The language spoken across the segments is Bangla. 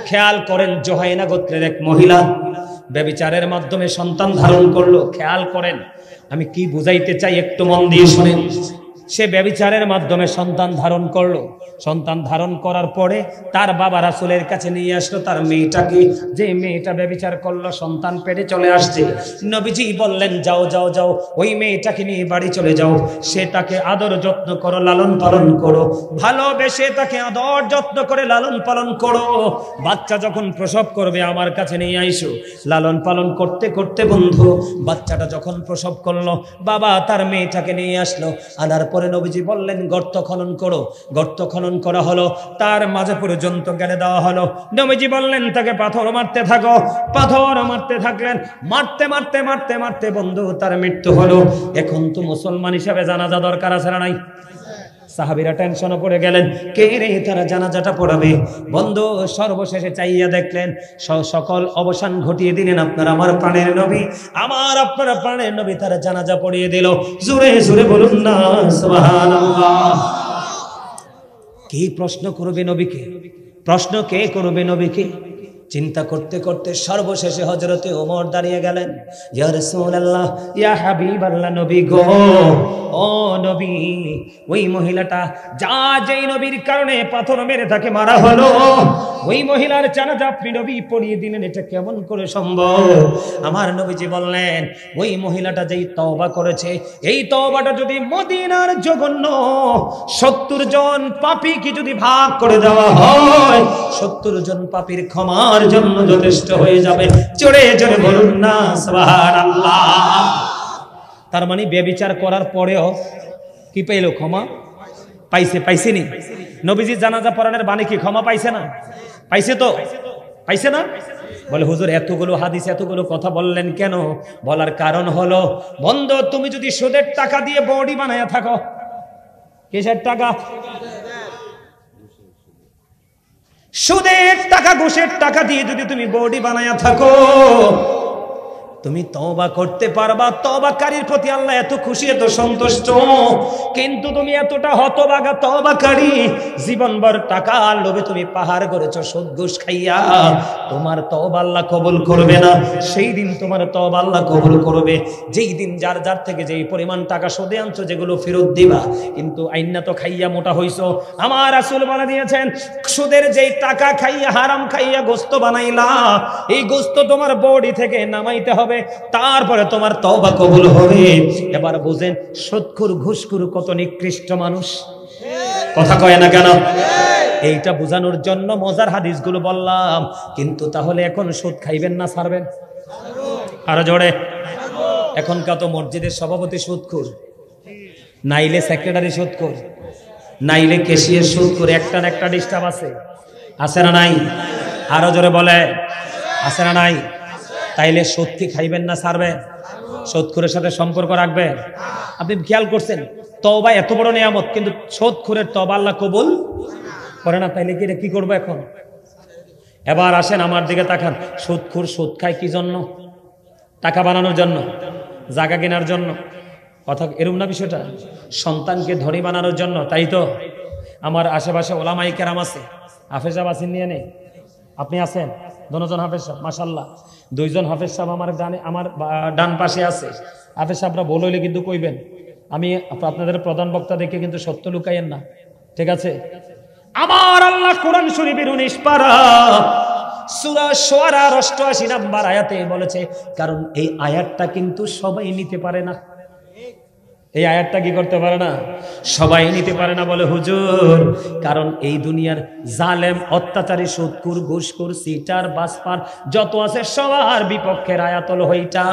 খেয়াল করেন, জোহাইনা গোত্রের এক মহিলা ব্যভিচারের মাধ্যমে সন্তান ধারণ করলো। খেয়াল করেন আমি কি বুঝাইতে চাই, একটু মন দিয়ে শুনেন। সে ব্যভিচারের মাধ্যমে সন্তান ধারণ করলো। সন্তান ধারণ করার পরে তার বাবা রাসূলের কাছে নিয়ে আসলো তার মেয়েটাকে, যে মেয়েটা ব্যভিচার করলো, সন্তান পেটে চলে আসছে। নবীজি বললেন, যাও যাও যাও, ওই মেয়েটাকে নিয়ে বাড়ি চলে যাও, সে তাকে আদর যত্ন করো, লালন পালন করো, ভালোবেসে তাকে আদর যত্ন করে লালন পালন করো। বাচ্চা যখন প্রসব করবে আমার কাছে নিয়ে আইসো। লালন পালন করতে করতে বন্ধু বাচ্চাটা যখন প্রসব করলো, বাবা তার মেয়েটাকে নিয়ে আসলো। আনার পরে নবীজি বললেন, গর্ত খনন করো। গর্ত খনন করা হলো, তার মাঝে পর্যন্ত গেলে দেওয়া হলো। নবীজি বললেন, তাকে পাথর মারতে থাকো। পাথর মারতে থাকলেন, মারতে মারতে মারতে মারতে বন্ধু তার মৃত্যু হলো। এখন তো মুসলমান হিসাবে জানাজা দরকার আছে না নাই? সাহাবীরা টেনশনে পড়ে গেলেন, কে রে তারা জানাজাটা পড়াবে? বন্ধু সর্বশেষে চাইয়া দেখলেন, সকল অবসান ঘটিয়ে দিলেন আপনার আমার প্রাণের নবী, আমার আপনার প্রাণের নবী তারা জানাজা পড়িয়ে দিল। জোরে জোরে বলুন না সুবহানাল্লাহ। কি প্রশ্ন করবে নবীকে? প্রশ্ন কে করবে নবীকে? চিন্তা করতে করতে সর্বশেষে হযরতে ওমর দাঁড়িয়ে গেলেন, ইয়া রাসূলুল্লাহ, ইয়া হাবিবাল্লাহ, নবী গো, ও নবী, ওই মহিলাটা যেই নবীর কারণে পাথর মেরে তাকে মারা হলো, ওই মহিলার জানাজা আপনি নবী পড়িয়ে দিলেন, এটা কেমন করে সম্ভব? আমার নবীজি বললেন, ওই মহিলাটা যেই তওবা করেছে, এই তওবাটা যদি মদিনার জঘন্য 70 জন পাপীকে যদি ভাগ করে দেওয়া হয়, 70 জন পাপীর ক্ষমার জন্য যথেষ্ট হয়ে যাবে। জোরে জোরে বলুন না সুবহানাল্লাহ। তার মানে ব্যভিচার করার পরেও কি পেলো? ক্ষমা পাইছে। পাইছেনি? নবীজি জানাজা পড়ানোর বাণী কি ক্ষমা পাইছে না? পাইছে তো? পাইছে না? বলে হুজুর এতগুলো হাদিস এতগুলো কথা বললেন কেন? বলার কারণ হলো, বন্ধু তুমি যদি সুদের টাকা দিয়ে বডি বানায়া থাকো, কিসের টাকা? সুদের টাকা, ঘুষের টাকা দিয়ে যদি তুমি বডি বানায়া থাকো, তুমি তওবা করতে পারবা। তওবাকারীর প্রতি আল্লাহ এত খুশি, এত সন্তুষ্ট। কিন্তু তুমি এতটা হতভাগা তওবাকারী, জীবনভর টাকার লোভে তুমি পাহাড় করেছো সুদ ঘুষ খাইয়া, তোমার তওবা আল্লাহ কবুল করবে না। সেই দিন তোমার তওবা আল্লাহ কবুল করবে যেই দিন যার যার থেকে যেই পরিমাণ টাকা সুদে আনছো যেগুলো ফেরত দিবা। কিন্তু আইনা তো খাইয়া মোটা হইছো। আমার রাসূল বলে দিয়েছেন, সুদের যেই টাকা খাইয়া, হারাম খাইয়া গোস্ত বানাইলা, এই গোস্ত তোমার বডি থেকে নামাইতে হবে, তারপরে তোমার তওবা কবুল হবে। এবার বুঝেন সুদখোর ঘুষখোর কত নিকৃষ্ট মানুষ। কথা কয় না কেন? এইটা বোঝানোর জন্য মজার হাদিসগুলো বললাম। কিন্তু তাহলে এখন সুদ খাইবেন না ছাড়বেন? আরো জোরে। এখনকার তো মসজিদের সভাপতি সুদখোর, নাইলে সেক্রেটারি সুদখোর, নাইলে ক্যাশিয়ার সুদখোর। একটা না একটা ডিস্টার্ব আছে, আছে না নাই? আরো জোরে বলে, আছে না নাই? তাইলে সুদ কি খাইবেন না ছাড়বেন? সুদখোরের সাথে সম্পর্ক রাখবেন? আপনি খেয়াল করছেন, তওবা এত বড় নিয়ামত, কিন্তু সুদখোরের তওবা আল্লাহ কবুল করে না। তাইলে কি এটা কি করবো এখন? এবার আসেন আমার দিকে তাকান। সুদখোর সুদ খায় কি জন্য? টাকা বানানোর জন্য, জায়গা কেনার জন্য। কথা এরকম না বিষয়টা? সন্তানকে ধনী বানানোর জন্য, তাই তো? আমার আশেপাশে ওলামায়ে কেরাম আছে, হাফেজ সাহেব আছেন, নিয়ে নেই? আপনি আছেন? দুজন হাফেজ সাহেব, মাশাআল্লাহ। 2 জন হাফেজ সাহেব আমার ডান পাশে আছে। হাফেজ সাহেবরা ভুল হইলে কিন্তু কইবেন। আমি আপনাদের প্রধান বক্তা দেখে কিন্তু সত্য লুকাইয়েন না, ঠিক আছে? আমার আল্লাহ কোরআন শরীফের 19 পারা সূরা শুআরার 88 নম্বর আয়াতে বলেছে, কারণ এই আয়াতটা কিন্তু সবাই নিতে পারে না। এই আয়াতটা কি করতে পারে না? সবাই নিতে পারে না। বলে হুজুর, কারণ এই দুনিয়ার জালেম, অত্যাচারী, সুদখোর, ঘুষখোর, সিটার, বাসপার যত আছে সবার বিপক্ষের আয়াত হলো এইটা।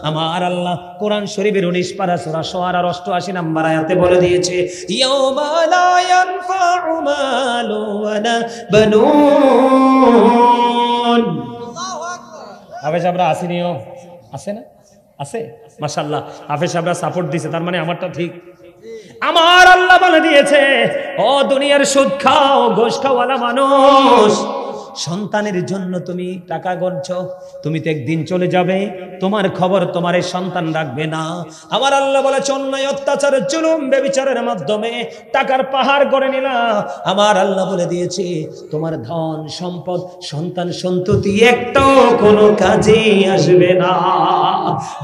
আমার আল্লাহ কোরআন শরীফের 19 পারা সূরা শুআরার 88 নম্বর আয়াতে বলে দিয়েছে, ইয়াউমা লা ইয়ানফাউ মালু ওয়ালা বানুন। আল্লাহু আকবার। আবে আমরা আসিনিও, আছে না? আছে, মাশাআল্লাহ। হাফেজ সাহেবরা সাপোর্ট দিয়েছে, তার মানে আমারটা ঠিক। আমার আল্লাহ বলে দিয়েছে, ও দুনিয়ার সুদ খাও, ঘুষ খাওয়ালা মানুষ, সন্তানের জন্য তুমি টাকা গড়ছো, তুমি তো একদিন চলে যাবে, তোমার খবর তোমার এই সন্তান রাখবে না। আমার আল্লাহ বলেছে অন্যায় অত্যাচারের জুলুম ব্যভিচারের মাধ্যমে টাকার পাহাড় গড়ে নিলা, আমার আল্লাহ বলে দিয়েছে তোমার ধন সম্পদ সন্তান সন্ততি একটাও কোনো কাজে আসবে না।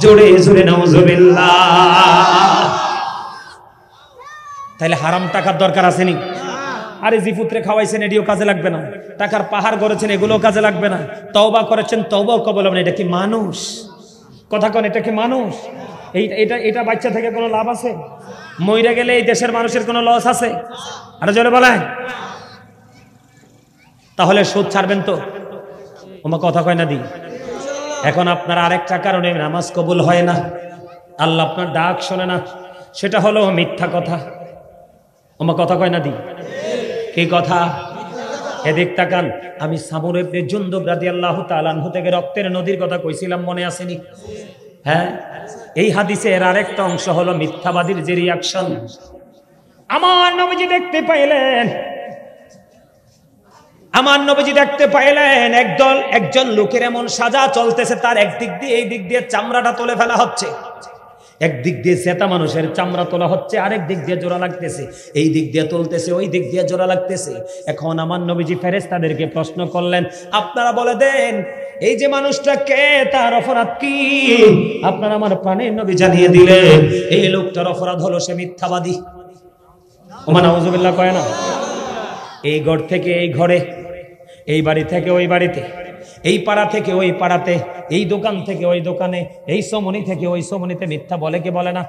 জোরে জোরে নাউজুবিল্লাহ। তাহলে হারাম টাকার দরকার আসেনি? আরে জি পুত্রে খাওয়াইছেন এটিও কাজে লাগবে না, টাকার পাহাড় গড়েছেন এগুলো কাজে লাগবে না, তওবা করেছেন তওবাও কবুল হবে না। এটা কি মানুষ? কথা কোন, এটা কি মানুষ? এটা বাচ্চা থেকে কোনো লাভ আছে? মইরা গেলে এই দেশের মানুষের কোনো লস আছে? আরে জোরে বলেন। তাহলে সুদ ছাড়বেন তো? ওমা কথা কয় না দি। এখন আপনার আরেকটা কারণে নামাজ কবুল হয় না, আল্লাহ আপনার ডাক শোনে না, সেটা হলো মিথ্যা কথা। ওমা কথা কয় না দি। কি কথা? এদিক তাকান। আমি সামুর ইবনে জুনদুব রাদিয়াল্লাহু তাআলা আনহু থেকে রক্তের নদীর কথা কইছিলাম, মনে আসেনি? হ্যাঁ, এই হাদিসের আরেকটা অংশ হলো মিথ্যাবাদীর যে রিয়াকশন। আমার নবীজি দেখতে পাইলেন, আমার নবীজি দেখতে পাইলেন একজন লোকের এমন সাজা চলতেছে, তার একদিক দিয়ে এই দিক দিয়ে চামড়াটা তুলে ফেলা হচ্ছে, একদিক দিয়ে সেটা মানুষের চামড়া তোলা হচ্ছে, আরেক দিক দিয়ে জোড়া লাগতেছে, এই দিক দিয়ে তুলতেছে, ওই দিক দিয়ে জোড়া লাগতেছে। এখন আমার নবীজি ফেরেশতাদেরকে প্রশ্ন করলেন, আপনারা বলে দেন এই যে মানুষটা কে, তার অপরাধ কি? আপনারা আমার প্রাণের নবী জানিয়ে দিলেন এই লোকটার অপরাধ হলো সে মিথ্যাবাদী। ওমা নাউজুবিল্লাহ কয় না? এই ঘর থেকে এই ঘরে, এই বাড়ি থেকে ওই বাড়িতে, এই পাড়া থেকে ওই পাড়াতে, এই দোকান থেকে ওই দোকানে, এই সমনি থেকে ওই সমনিতে মিথ্যা বলে কে বলে না?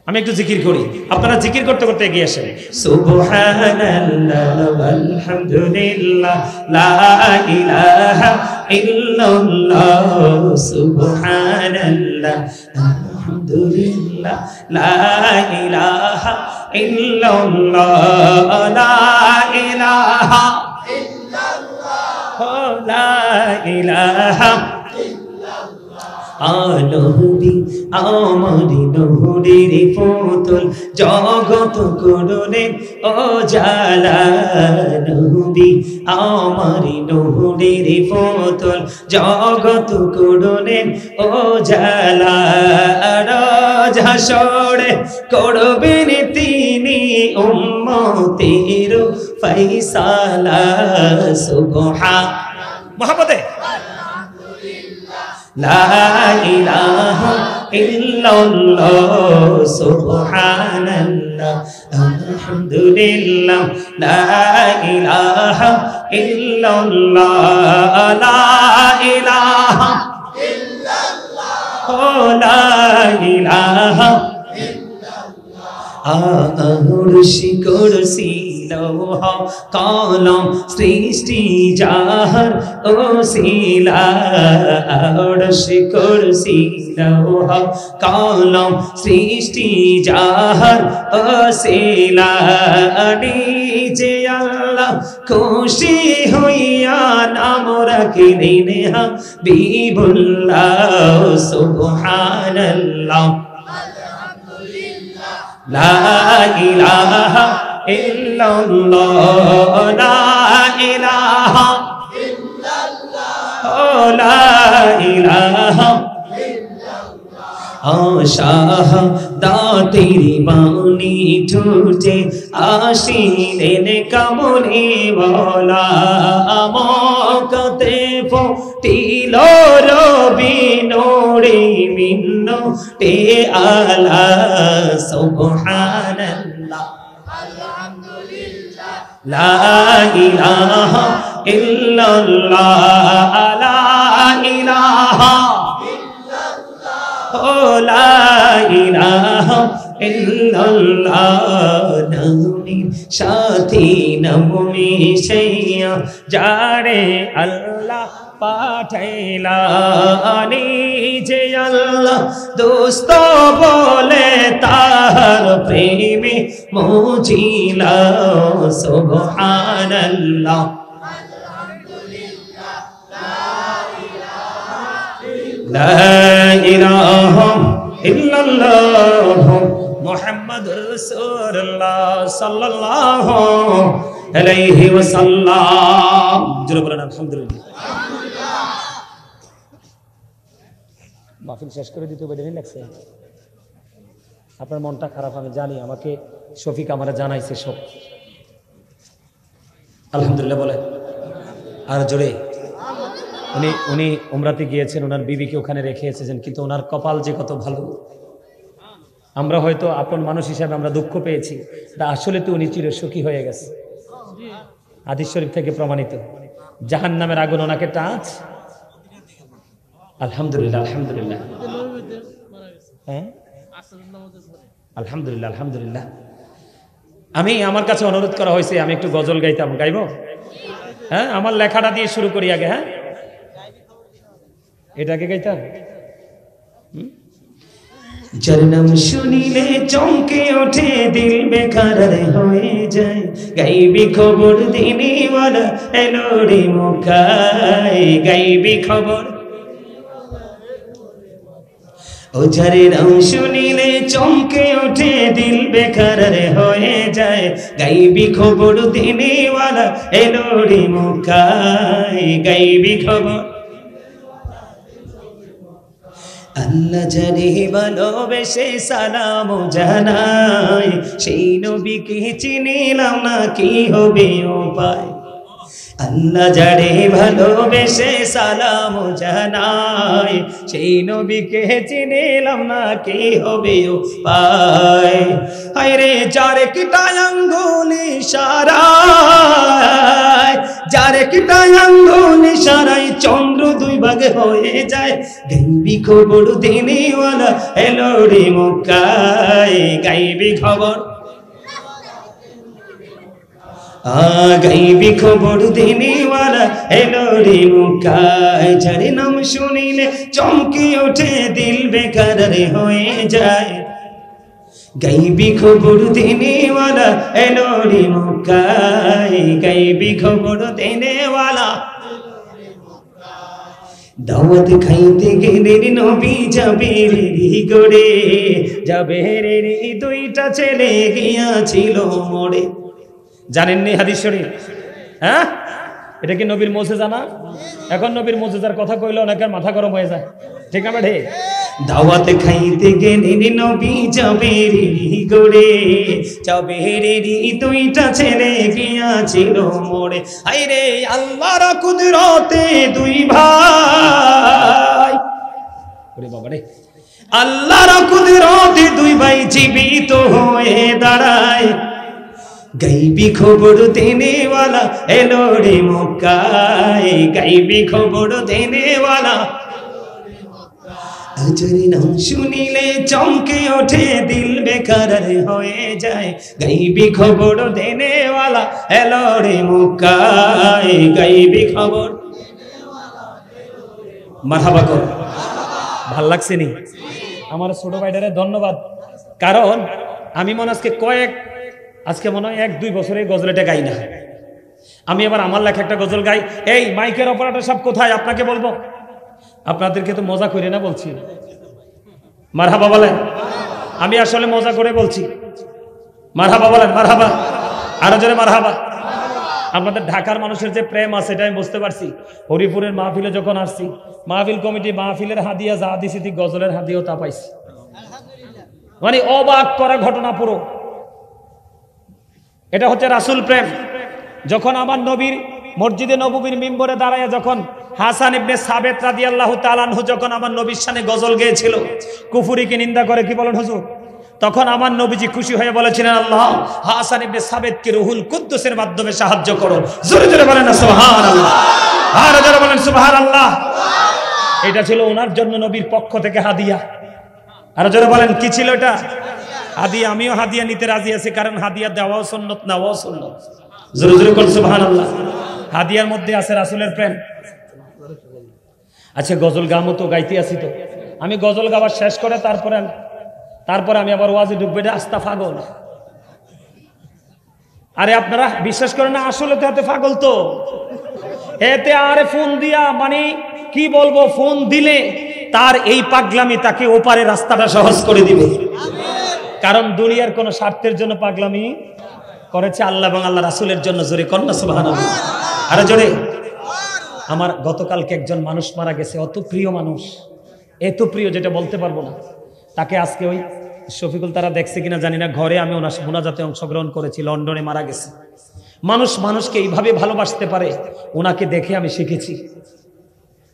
আমি একটু জিকির করি, আপনারা জিকির করতে করতে এগিয়ে আসেন। সুবহানাল্লাহ ওয়ালহামদুলিল্লাহ লা ইলাহা ইল্লাল্লাহ, সুবহানাল্লাহ আলহামদুলিল্লাহ লা ইলাহা ইল্লাল্লাহ, লা ইলাহা লা ইলাহা আনহদি আমারি নহরির পুতুল জগত করুনে ও জালা, নহদি আমারি নহরির পুতুল জগত করুনে ও জালা, রাজ হাসরে করবেন তিনি উম্মতের ফয়সালা। সুবহান মহব্বতে লা ইলাহা ইল্লাল্লাহ, সুবহানাল্লাহ আলহামদুলিল্লাহ লা ইলাহা ইল্লাল্লাহ, লা ইলাহা ইল্লাল্লাহ, লা ইলাহা আরশি কুরসি লৌহ কলম সৃষ্টি যাহার ওসিলা, আরশি কুরসি লৌহ কলম সৃষ্টি যাহার ওসিলা, নিজে আল্লাহ খুশি হইয়া নাম রাখিলেন হাবিবুল্লাহ। সুবহানাল্লাহ লা ইলাহা ইল্লাল্লাহ, লা ইলাহা ইল্লাল্লাহ, লা ইলাহা আশাহ দাতের বাণী ঠুটে আসিলেন কামনে বলা, আমকতে ফুটিল রবি নোরে মিন্নতে আলা। সুবহানাল্লাহ আলহামদুলিল্লাহ লা ইলাহা ইল্লাল্লাহ, লা ইলাহা লা ইলাহা ইল্লাল্লাহ, নামের সাথে নাম মিশাইয়া যারে আল্লাহ পাঠাইলা, নিজে আল্লাহ দোস্ত বলে তার প্রেমে মজিলা। সুবহানাল্লাহ লা ইলাহা ইল্লাল্লাহ মুহাম্মাদুর রাসূলুল্লাহ সাল্লাল্লাহু আলাইহি ওয়াসাল্লাম। জোরে বলেন আলহামদুলিল্লাহ। মাহফিল শেষ করে দিতে বেরিয়ে লাগছে, আপনার মনটা খারাপ আমি জানি, আমাকে শফিক আমারে জানাইছে সব। আলহামদুলিল্লাহ বলে আর জোরে। উনি উমরাতে গিয়েছেন, ওনার বিবিকে ওখানে রেখে এসেছেন, কিন্তু ওনার কপাল যে কত ভালো। আমরা হয়তো আপন মানুষ হিসাবে আমরা দুঃখ পেয়েছি, তা আসলে তো উনি চিরসুখী হয়ে গেছে। হাদিস শরীফ থেকে প্রমাণিত, জাহান্নামের আগুন ওনাকে টাচ। আলহামদুলিল্লাহ আলহামদুলিল্লাহ, হ্যাঁ আলহামদুলিল্লাহ আলহামদুলিল্লাহ। আমি আমার কাছে অনুরোধ করা হয়েছে আমি একটু গজল গাইতাম, গাইব? হ্যাঁ, আমার লেখাটা দিয়ে শুরু করি আগে। হ্যাঁ, এটাকে গাইতাম। যার নাম শুনিলে চমকে ওঠে দিল বেকার হয়ে যায়, গাইবি খবর দিনেওয়ালা এলো রে মক্কায়, গাইবি খবর। ও যার নাম শুনিলে চমকে ওঠে দিল বেকার হয়ে যায়, গাইবি খবর দিনেওয়ালা এলো রে মক্কায়, গাইবি খবর। আল্লাহ যারে ভালোবেসে সালাম জানাই, সেই নবীকে চিনিলাম না কি হবে উপায়। আল্লাহ যারে ভালোবেসে সালাম জানাই, সেই নবীকে চিনিলাম না কি হবে উপায়। হায়রে যারে কিটায় আঙ্গুল ইশারায়, যারে কিটায় আঙ্গুল ইশারায় চন্দ্র দুই ভাগে হয়ে যায়, গাইবি খবর দিনেওয়ালা এলো রে মক্কায়, গাইবি খবর। গাইবি খবর দিনেওয়ালা এলো রে মক্কায়, যার নাম শুনিলে চমকে ওঠে দিল বেকার হয়ে যায়, গাইবি খবর দিনেওয়ালা এলো রে মক্কায়, গাইবি খবর দিনেওয়ালা। দাওয়াত খাইতে গেলে নবী জাবের গড়ে, জাবের দুইটা ছেলে গিয়াছিল মরে। জানেননি হাদিস শরীফ? হ্যাঁ, এটা কি নবীর মুজিজা না? এখন নবীর মুজিজার কথা কইলে অনেকের মাথা গরম হয়ে যায়, ঠিক না বেঠে? দাওয়াত খাইতে গেলে নবী জাবের গড়ে, জাবের দুইটা ছেলে গিয়াছিল মরে। আইরে আল্লাহর কুদরতে দুই ভাই, ওরে বাবা রে, আল্লাহর কুদরতে দুই ভাই জীবিত হয়ে দাঁড়ায়, গাইবি খবর দেনেওয়ালা এলো রে মক্কায়, গাইবি খবর দেনেওয়ালা। যার নাম শুনিলে চমকে ওঠে দিল বেকার হয়ে যায়, গাইবি খবর দেনেওয়ালা এলো রে মক্কায়, গাইবি খবর। মারহাবা কর, ভাল লাগছে নি? আমার ছোট ভাইটারে ধন্যবাদ, কারণ আমি মনে আজকে মনে হয় 1-2 বছরে গজলটা গাই না। আমি এবার আমার লেখা একটা গজল গাই। এই মাইকের অপারেটর সব কোথায় আপনাকে বলবো, আপনাদেরকে তো মজা করে না বলছি। মারহাবা বলেন, আমি আসলে মজা করে বলছি। মারহাবা বলেন, মারহাবা, আরো জোরে মারহাবা। আপনাদের ঢাকার মানুষের যে প্রেম আছে এটা আমি বুঝতে পারছি। হরিপুরের মাহফিলে যখন আসছি, মাহফিল কমিটি মাহফিলের হাদিয়া যা দিছি, গজলের হাদিয়াও তা পাইছি। মানে অবাক করা ঘটনা পুরো। এটা হচ্ছে রাসূল প্রেম। যখন আমার নবীর মসজিদে নববীর মিম্বরে দাঁড়ায় যখন হাসান ইবনে সাবেত রাদিয়াল্লাহু তাআলা আনহু যখন আমার নবীর শানে গজল গেয়েছিল, কুফরিকে নিন্দা করে, কি বলেন হুজুর? তখন আমার নবীজি খুশি হয়ে বলেছিলেন, আল্লাহ হাসান ইবনে সাবেতকে রুহুল কুদ্দুসের মাধ্যমে সাহায্য করো। জোরে জোরে বলেন না সুবহানাল্লাহ, আর জোরে বলেন সুবহানাল্লাহ। এটা ছিল ওনার জন্য নবীর পক্ষ থেকে হাদিয়া। আর জোরে বলেন কি ছিল এটা? হাদিয়া। আমিও হাদিয়া নিতে রাজি আছি, কারণ হাদিয়া দেওয়াও সুন্নাত, নেওয়াও সুন্নাত। জোরে জোরে বলেন সুবহানাল্লাহ। হাদিয়ার মধ্যে আছে রাসূলের প্রেম। আচ্ছা, গজল গামো তো গাইতে আছি, তো আমি গজল গাওয়ার শেষ করে তারপরে আমি আবার ওয়াজে ঢুকবে, আস্তা পাগল। আরে আপনারা বিশ্বাস করেন না, আসলে তো এতে পাগল তো এতে। আরে ফোন দিয়া মানে কি বলবো, ফোন দিলে তার এই পাগলামি তাকে ওপারে রাস্তাটা সহজ করে দিবে। কারণ দুনিয়ার কোন স্বার্থের জন্য পাগলামি করেছে আল্লাহ এবং আল্লাহ রাসূলের জন্য। জোরে কন্যা সুবহানাল্লাহ, আরে জোরে। আমার গতকালকে একজন মানুষ মারা গেছে, অত প্রিয় মানুষ, এত প্রিয় যেটা বলতে পারবো না। তাকে আজকে ওই শফিকুল তারা দেখছে কিনা জানি না, ঘরে আমি ওনার মোনাজাতে অংশগ্রহণ করেছি। লন্ডনে মারা গেছে মানুষ, মানুষকে এইভাবে ভালোবাসতে পারে, ওনাকে দেখে আমি শিখেছি।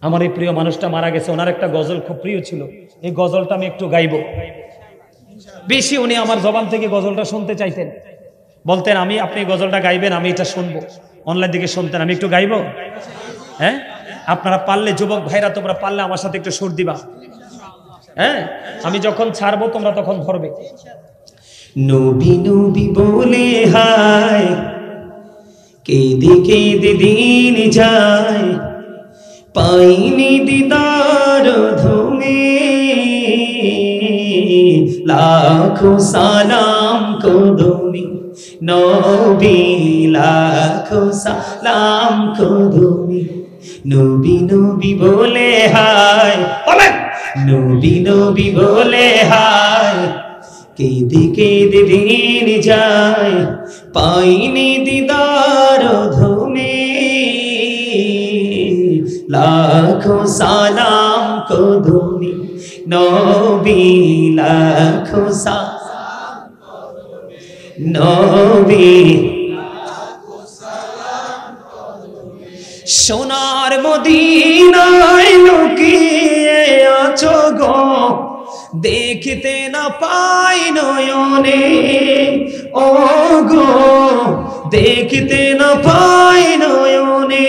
আমার এই প্রিয় মানুষটা মারা গেছে, ওনার একটা গজল খুব প্রিয় ছিল, এই গজলটা আমি একটু গাইবো। বেশি উনি আমার জবান থেকে গজলটা শুনতে চাইতেন, বলতেন আমি আপনি গজলটা গাইবেন, আমি এটা শুনবো। অনলাইন দিকে শুনতেন, আমি একটু গাইবো। হ্যাঁ, আপনারা পারলে, যুবক ভাইরা তোমরা পারলে আমার সাথে একটু সুর দিবা। হ্যাঁ, আমি যখন ছাড়বো তোমরা তখন ধরবে। নবী নবী বলে হায়, কেঁদে কেঁদে দিন যায়, পাইনি দিদার ধুমে, লাখো সালাম কদমি নবী, লাখো সালাম কদমি। নবী নবী বলে হায়, নবী নবী বলে হায়, কেঁদে কেঁদে দিন যায়, পাইনি দিদার ধুমে, লাখো সালাম কদমি নবী, লাখো সালাম নবী। সোনার মদিনায় লুকিয়ে আছো গো, দেখতে না পাই নয়নে, ও গো দেখতে না পাই নয়নে।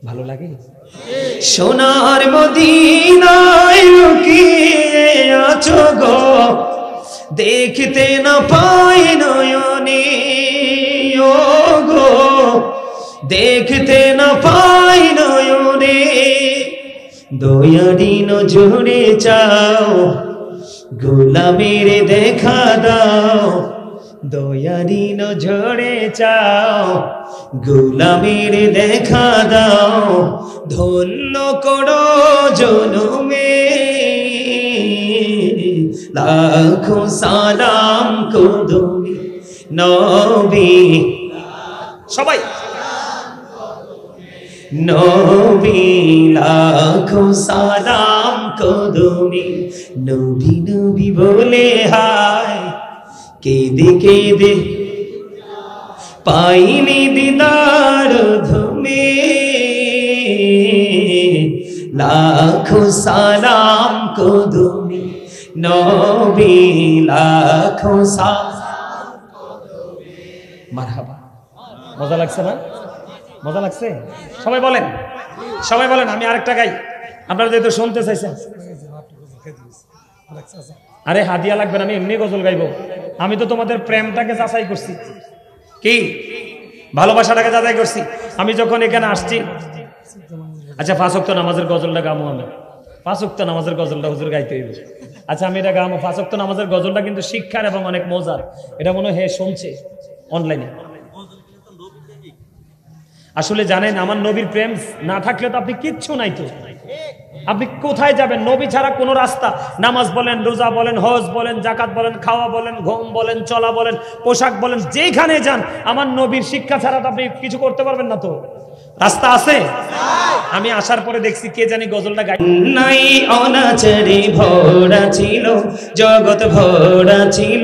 ভালো লাগে? সোনার মদিনায় লুকিয়ে আছো গো, দেখতে না পাই নয়নে, ও গো দেখতে না পাই নয়নে। দয়ারি নজরে চাও, গোলামের দেখা দাও, দয়ারি নজরে চাও, গোলামের দেখা দাও, ধন্য করো জনমে, লাখো সালাম কদমি নবী। সবাই নবী, লাখো সালাম কদমি নবী নবী বলে হায়, কেঁদে কেঁদে পাইনি দিদার ধুমে, লাখো সালাম কদমি নবী, লাখো সালাম কদমি। মারহাবা। মজা লাগছে না? মজা লাগছে? সবাই বলেন, সবাই বলেন। আমি আরেকটা গাই, আপনারা যেহেতু শুনতে চাইছেন। আরে হাদিয়া লাগবে না, আমি এমনি গজল গাইবো। আমি তো তোমাদের প্রেমটাকে যাচাই করছি, কি ভালোবাসাটাকে যাচাই করছি। আমি যখন এখানে আসছি, আচ্ছা 5 ওয়াক্ত নামাজের গজলটা গামো, আমি 5 ওয়াক্ত নামাজের গজলটা হুজুর গাইতে হইব। আচ্ছা আমি এটা গামো। 5 ওয়াক্ত নামাজের গজলটা কিন্তু শিক্ষার এবং অনেক মজার। এটা মনে হয় শুনছে অনলাইনে। আসলে জানেন, আমার নবীর প্রেম না থাকলে তো আপনি কিচ্ছু নাই। তো আপনি কোথায় যাবেন? নবী ছাড়া কোনো রাস্তা, নামাজ বলেন, রোজা বলেন, হজ বলেন, জাকাত বলেন, খাওয়া বলেন, ঘুম বলেন, চলা বলেন, পোশাক বলেন, যেখানে যান আমার নবীর শিক্ষা ছাড়া তো আপনি কিছু করতে পারবেন না। তো রাস্তা আছে? আমি আসার পরে দেখছি কে জানি গজলটা গাই নাই, অনাচারে ভরা ছিল, জগৎ ভরা ছিল,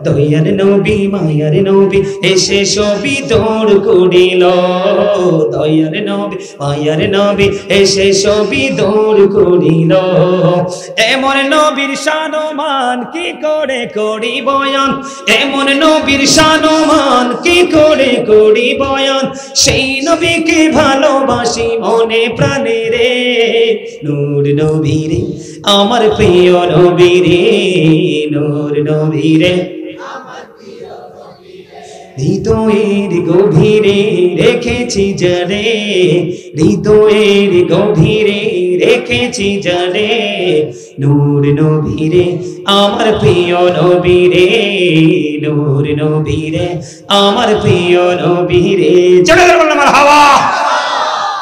দয়ার নবী মায়ার নবী এসে সবই দৌড় করিল, দয়ার নবী মায়ার নবী এসে সবই দৌড় করিল। এমন নবীর শানমান কি করে করি বয়ান, এমন নবীর শানমান কি করে করি বয়ান, সেই নবীকে ভালোবাসি মনে প্রাণে রে, নূর নবী রে আমার প্রিয় নবী রে, নূর নবী রে হৃদয়ের গভীরে রেখেছি জানে, হৃদয়ের গভীরে রেখেছি জানে, নূর নবী রে আমার প্রিয় নবী রে, নূর নবী রে আমার প্রিয় নবী রে। চলে গেল আমার হাওয়া।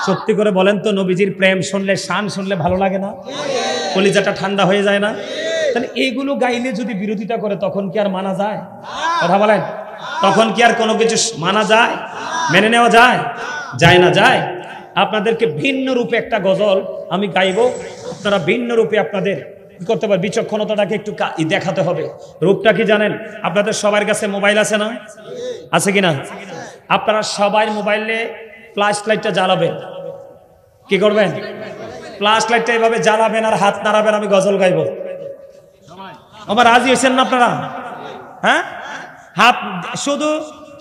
সত্যি করে বলেন তো, নবীজির প্রেম শুনলে, শান শুনলে ভালো লাগে না? কলিজাটা ঠান্ডা হয়ে যায় না? তাহলে এইগুলো গাইলে যদি বিরোধিতা করে তখন কি আর মানা যায়? কথা বলেন, তখন কি আর কোনো কিছু মানা যায়, মেনে নেওয়া যায়? যায় না, যায়। আপনাদেরকে ভিন্ন রূপে একটা গজল আমি গাইবো, আপনারা ভিন্ন রূপে আপনাদের করতে পারবেন। বিচক্ষণতাটাকে একটু দেখাতে হবে। রূপটা কি জানেন? আপনাদের সবার কাছে মোবাইল আছে না? আছে কিনা? আপনারা সবাই মোবাইলে ফ্ল্যাশ লাইটটা জ্বালাবেন। কি করবেন? ফ্ল্যাশ লাইটটা এভাবে জ্বালাবেন আর হাত নাড়াবেন, আমি গজল গাইবো। আমার রাজি হয়েছেন না আপনারা? হ্যাঁ, হাত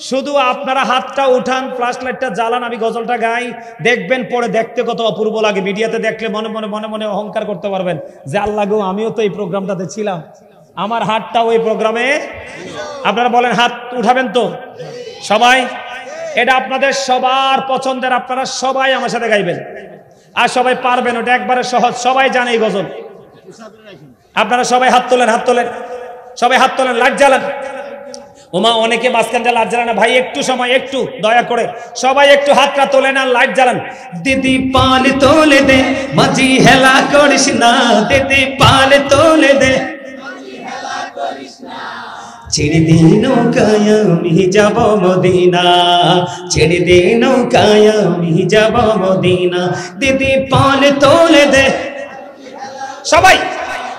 শুধু আপনারা হাতটা উঠান, ফ্ল্যাশ লাইটটা জ্বালান, আমি গজলটা গাই, দেখবেন পরে দেখতে কত অপূর্ব লাগে। মিডিয়াতে দেখলে মনে মনে মনে মনে অহংকার করতে পারবেন যে আল্লাহ গো, আমিও তো এই প্রোগ্রামটাতে ছিলাম, আমার হাতটা ওই প্রোগ্রামে। আপনারা বলেন, হাত উঠাবেন তো সবাই? এটা আপনাদের সবার পছন্দের, আপনারা সবাই আমার সাথে গাইবেন আর সবাই পারবেন। ওটা একবারে সহজ, সবাই জানে এই গজল। আপনারা সবাই হাত তোলেন, হাত তোলেন, সবাই হাত তোলেন, লাইট জ্বালান। ওমা, অনেকে মাঝখান দিয়ে লাইট জ্বালান না ভাই, একটু সময়, একটু দয়া করে সবাই একটু হাতটা তোলেন আর লাইট জ্বালান। দিদি পাল তোলে দে, মাঝি হেলা করিস না, দিদি পাল তোলে দে, ছেড়ে দে নৌকায় আমি যাব মদিনা, ছেড়ে দে নৌকায় আমি যাব মদিনা, দিদি পাল তোলে দে, সবাই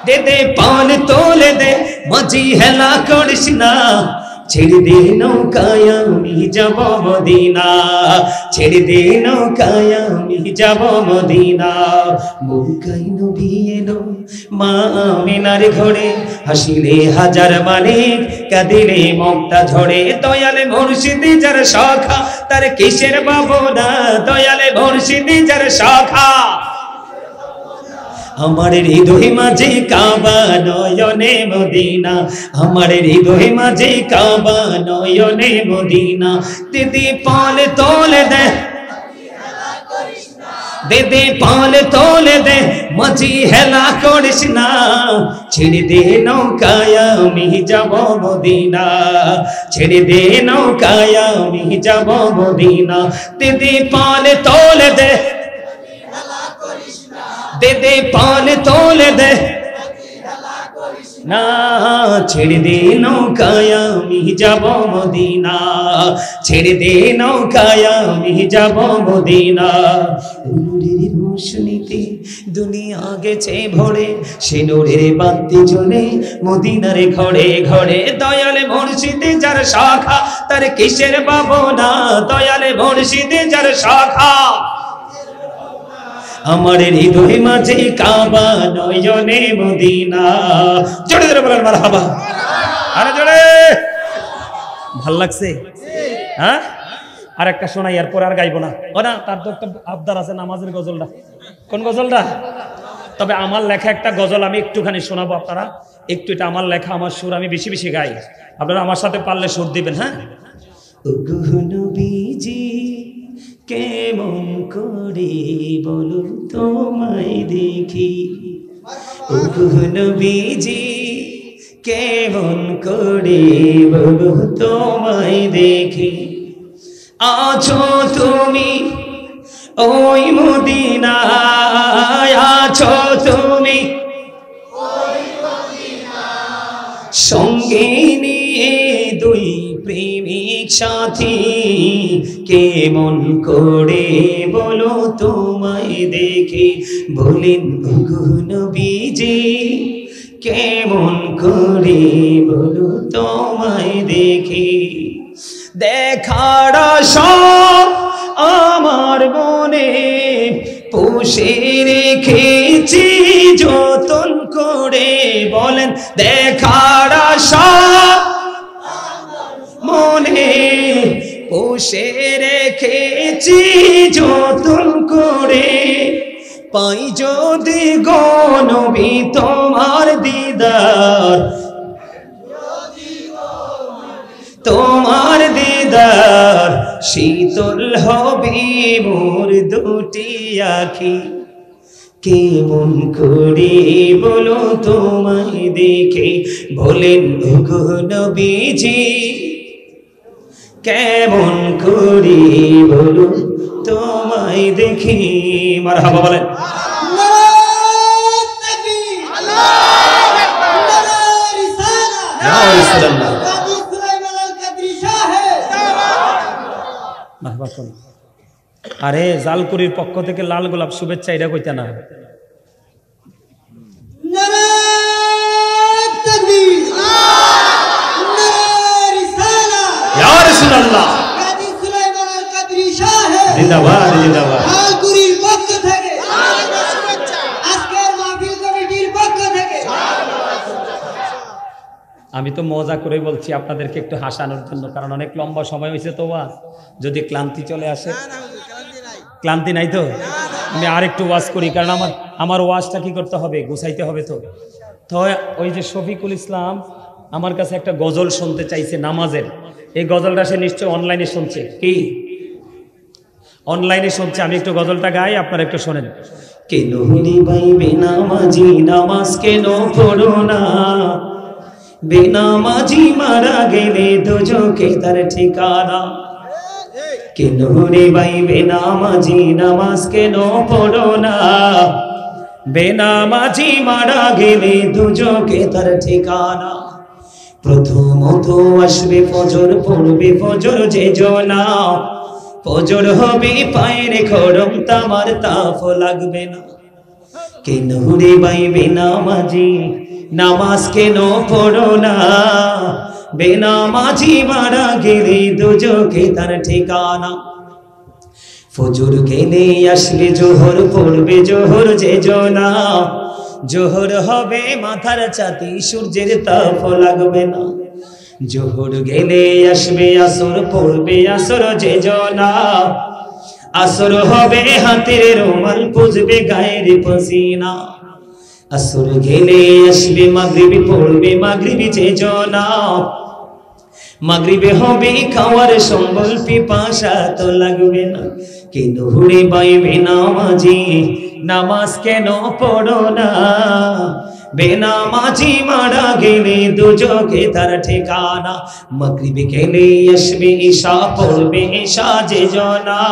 দিদি পাল তোলে দে, মাঝি হেলা করিস না, ছেড়ে দে নৌকায় আমি যাব মদিনা, ছেড়ে দে নৌকায় আমি যাব মদিনা। নৌকায় নবী এলো মা আমিনার ঘরে, হাসিলে হাজার মানিক, কাঁদিলে মমতা ঝরে, দয়ালে মুর্শিদি যার শাখা, তার কিসের ভাবনা, দয়ালে মুর্শিদি যার শাখা। আমার হৃদয় মাঝে কাবা, নয়নে মদিনা, আমার হৃদয় মাঝে কাবা, নয়নে মদিনা, দিদি পাল তোলে দে, দিদি পাল তোলে দে, মাঝি হেলা করিস না, ছেড়ে দে নৌকায় আমি যাব মদিনা, ছেড়ে দে নৌকায় আমি যাব মদিনা, দিদি পাল তোলে দে, দিদি পাল তোলে দে না, ছেড়ে দে নৌকায় আমি যাব মদিনা, ছেড়ে দে নৌকায় আমি যাব মদিনা। নূরের রোশনীতে দুনিয়া গেছে ভরে, সে নূরের বাতি জ্বলে মদিনার ঘরে ঘরে, দয়ালে মুর্শিদে যার শাখা, তার কিসের ভাবনা, দয়ালে মুর্শিদে যার শাখা। আমার হৃদয় মাঝে কাবা, নয়নে মদিনা। জোরে জোরে বলেন মারহাবা, আরে জোরে। ভাল লাগছে? হ্যাঁ, আর একটা শোনাই, এরপর আর গাইবো না। ও না, তার তো একটা আবদার আছে, নামাজের গজলটা। কোন গজলটা? তবে আমার লেখা একটা গজল আমি একটুখানি শোনাবো, আপনারা একটু, এটা আমার লেখা, আমার সুর, আমি বেশি বেশি গাই, আপনারা আমার সাথে পারলে সুর দিবেন। হ্যাঁ, নবীজি কেমন করে বলো তোমায় দেখি, নবীজি কেমন করে বলো তোমায় দেখি, আছো তুমি ওই মদিনায়, আছো তুমি সঙ্গে নিয়ে দুই প্রেমিক সাথী, কেমন করে বলো তোমায় দেখি, বলেন ওগো নবীজি কেমন করে বলো তোমায় দেখি, দেখার আশা আমার মনে পুষে রেখেছি যতন করে, বলেন দেখার আশা মনে পুষে রেখেছি যতন করে, পাই যদি গো নবী তোমার দিদার, তোমার দিদার শীতল হবে মোর দুটি আখি, কেমন করে বলো তোমায় দেখে, বলেন ওগো নবীজি কেমন করে বলো তোমায় দেখি। মারহাবা বলেন। এখন আরে জালকুড়ির পক্ষ থেকে লাল গোলাপ শুভেচ্ছা এটা কইতে না। ইয়া রাসূলুল্লাহ জিন্দাবাদ জিন্দাবাদ। আমি তো মজা করে বলছি আপনাদেরকে একটু হাসানোর জন্য, কারণ অনেক লম্বা সময় হয়েছে তো ওয়াজ, যদি ক্লান্তি চলে আসে। ক্লান্তি নাই তো? আমি আর একটু ওয়াজ করি, কারণ আমার ওয়াজটা কি করতে হবে, গুছাইতে হবে। তো ওই যে শফিকুল ইসলাম আমার কাছে একটা গজল শুনতে চাইছে নামাজের। এই গজলটা সে নিশ্চয় অনলাইনে শুনছে। কি অনলাইনে শুনছে? আমি একটু গজলটা গাই, আপনারা একটু শোনেন। কেন রে ভাই বেনামাজি নামাজ কেন পড়ো না, বেনামাজি মারা গেলে দুজকে তার ঠিকানা। কেন রে ভাই বেনামাজি নামাজ কেন পড়ো না, বেনামাজি মারা গেলে দুজকে তার ঠিকানা। প্রথমত আসবে ফজর, পড়বে ফজর যে জনা, ফজর হবে পায়ের খড়ম, তামার তাপ লাগবে না। কেন রে ভাই বেনামাজি নামাজ কেন পড়ো না, বেনামাজি মারা গেলে দুজকে তার ঠিকানা। ফজর গেলে আসলে জোহর, পড়বে জোহর যে জনা, জোহর হবে মাথার ছাতি, সূর্যের তাপ লাগবে না। জোহর গেলে আসবে আসর, পড়বে আসর যে জনা, আসর হবে হাতের রুমাল, পুজবে গায়ের পসিনা। আসর গেলে আসবে মাগরিব, পড়বে মাগরিব যে জনা, মাগরিবে হবে খাওয়ার সম্বল, পিপাসা তো লাগবে না। কেন রে ভাই বেনামাজি নামাজ কেন পড়ো না, বেনামাজি মারা গেলে দুজকে তার ঠিকানা। মাগরিবে গেলে আসবে ঈশা, পড়বে ঈশা যে জনা,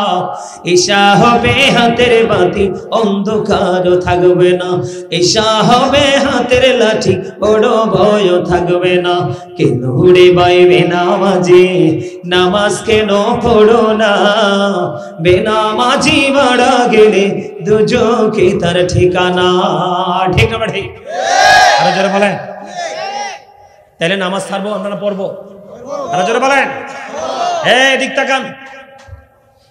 ঈশা হবে হাতের বাতি, অন্ধকার থাকবে না। ঈশা হবে হাতের লাঠি, বড় ভয় থাকবে না। কেন রে ভাই বেনামাজি নামাজ কেন পড়ো না, বেনামাজি মারা গেলে দুজকে তার ঠিকানা। ঠিক না ঠিক? আরো জোরে বলেন। তাহলে নামাজ ছাড়বো আমরা না পড়বো? আরো জোরে বলেন। দিক তাকান।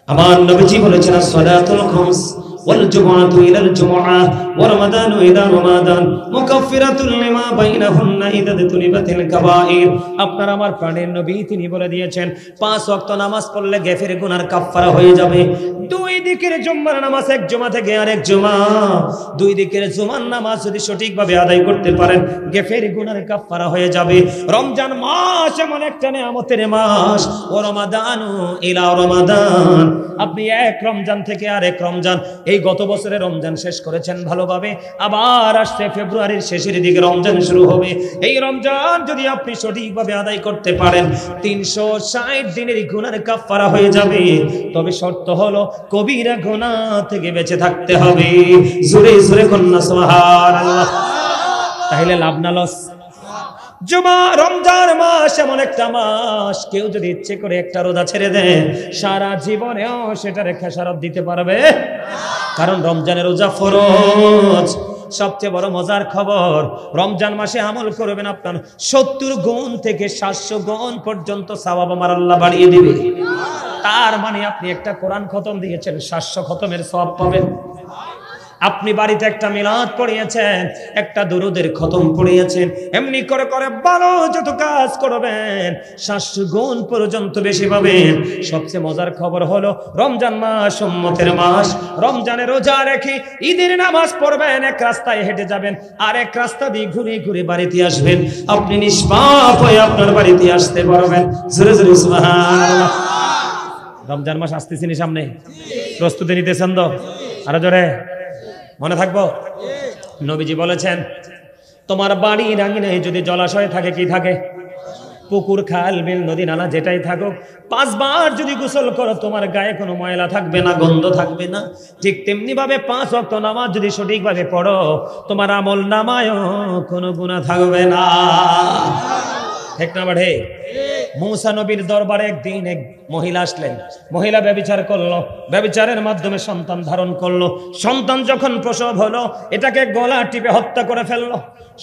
আমার নবীজি বলেছেন সালাতুল খামস ওয়াল জুমআতু ইলাল জুমআহ ওয়া রমাদানু ইলা রমাদান মুকাফফিরাতুল লিমা বাইনাহুন্না ইযা তুনিবাতিল কাবাইর। আপনার আমার প্রাণের নবী তিনি বলে দিয়েছেন 5 ওয়াক্ত নামাজ পড়লে গেফের গুনার কাফফারা হয়ে যাবে। দুই দিকের জুমার নামাজ, এক জুমা থেকে আরেক জুমা, দুই দিকের জুমার নামাজ যদি সঠিকভাবে আদায় করতে পারেন গেফের গুনার কাফফারা হয়ে যাবে। রমজান মাস এমন একটা নিয়ামতের মাস, ও রমাদানু ইলা রমাদান। আপনি এক রমজান থেকে আরেক রমজান, এই গত বছরে রমজান শেষ করেছেন ভালোভাবে, আবার আসছে ফেব্রুয়ারির শেষের দিকে রমজান শুরু হবে। এই রমজান যদি আপনি সঠিকভাবে আদায় করতে পারেন 360 দিনের গুনার কাফফারা হয়ে যাবে। তবে শর্ত হলো কবিরা গুনাহ থেকে বেঁচে থাকতে হবে। জোরে জোরে কন্যা সুবহানাল্লাহ। তাহলে লাভ না লস? জুমা রমজান মাস এমন একটা মাস, কেউ যদি ইচ্ছে করে একটা রোজা ছেড়ে দেয় সারা জীবনেও সেটার খেসারত দিতে পারবে, কারণ রমজানের রোজা ফরজ। সবচেয়ে বড় মজার খবর, রমজান মাসে আমল করবেন আপনার 70 গুণ থেকে 700 গুণ পর্যন্ত সওয়াব আমার আল্লাহ বাড়িয়ে দিবে। তার মানে আপনি একটা কোরআন খতম দিয়েছেন, 700 খতমের সওয়াব পাবেন। আপনি বাড়িতে একটা মিলাদ পড়িয়েছেন, একটা দুরুদের খতম পড়িয়েছেন, এমনি করে করে ভালো যত কাজ করবেন 700 গুণ পর্যন্ত বেশি পাবেন। সবচেয়ে মজার খবর হলো রমজান মাস উম্মতের মাস। রমজানে রোজা রেখে ঈদের নামাজ পড়বেন, এক রাস্তায় হেঁটে যাবেন, আর এক রাস্তা দিয়ে ঘুরে ঘুরে বাড়িতে আসবেন। আপনি নিষ্পাপ হয়ে আপনার বাড়িতে আসতে পারবেন। জোরে জোরে সুবহানাল্লাহ। রমজান মাস আসতেছে সামনে, প্রস্তুতি নিতেছেন তো? আরো জোরে মনে থাকবো। নবীজি বলেছেন তোমার বাড়ির আঙিনায় যদি জলাশয় থাকে, কি থাকে? পুকুর, খাল, বিল, নদী, নালা যেটাই থাকুক, 5 বার যদি গোসল করো তোমার গায়ে কোনো ময়লা থাকবে না, গন্ধ থাকবে না। ঠিক তেমনি ভাবে 5 ওয়াক্ত নামাজ যদি সঠিকভাবে পড়ো তোমার আমল নামায়ও কোনো গুনাহ থাকবে না। ঠিক না বাড়ে? মূসা নবীর দরবারে একদিন এক মহিলা আসলেন। মহিলা ব্যভিচার করলো, ব্যভিচারের মাধ্যমে সন্তান ধারণ করলো। সন্তান যখন প্রসব হলো, এটাকে গলা টিপে হত্যা করে ফেললো।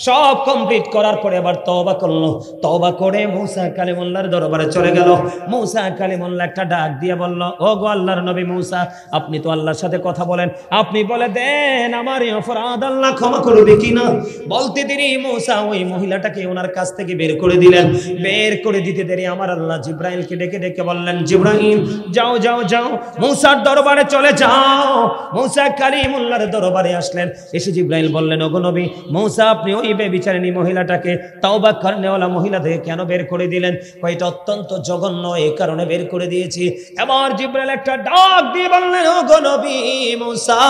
সব কমপ্লিট করার পরে আবার তওবা করলো। তওবা করে মূসা কালিমুল্লাহর দরবারে চলে গেল। মূসা কালিমুল্লাহ একটা ডাক দিয়ে বলল, ও গো আল্লাহর নবী মূসা, আপনি তো আল্লাহর সাথে কথা বলেন, আপনি বলে দেন আমার এই অপরাধ আল্লাহ ক্ষমা করবে কিনা। বলতে দেরি মূসা ওই মহিলাটাকে ওনার কাছ থেকে বের করে দিলেন। বের করে দিতে দেরি আমার আল্লাহ জিব্রাইলকে ডেকে ডেকে বললেন, জিব্রাইল যাও যাও যাও, মূসার দরবারে চলে যাও। মূসা কালিমুল্লাহর দরবারে আসলেন। এসে জিব্রাইল বললেন, ওগো নবী মূসা, আপনি ওই বেবিচারিণী মহিলাটাকে তওবা করনেওয়ালা মহিলা থেকে কেন বের করে দিলেন? এটা অত্যন্ত জঘন্য, এই কারণে বের করে দিয়েছি। এবার জিব্রাইল একটা ডাক দিয়ে বললেন, ওগো নবী মূসা,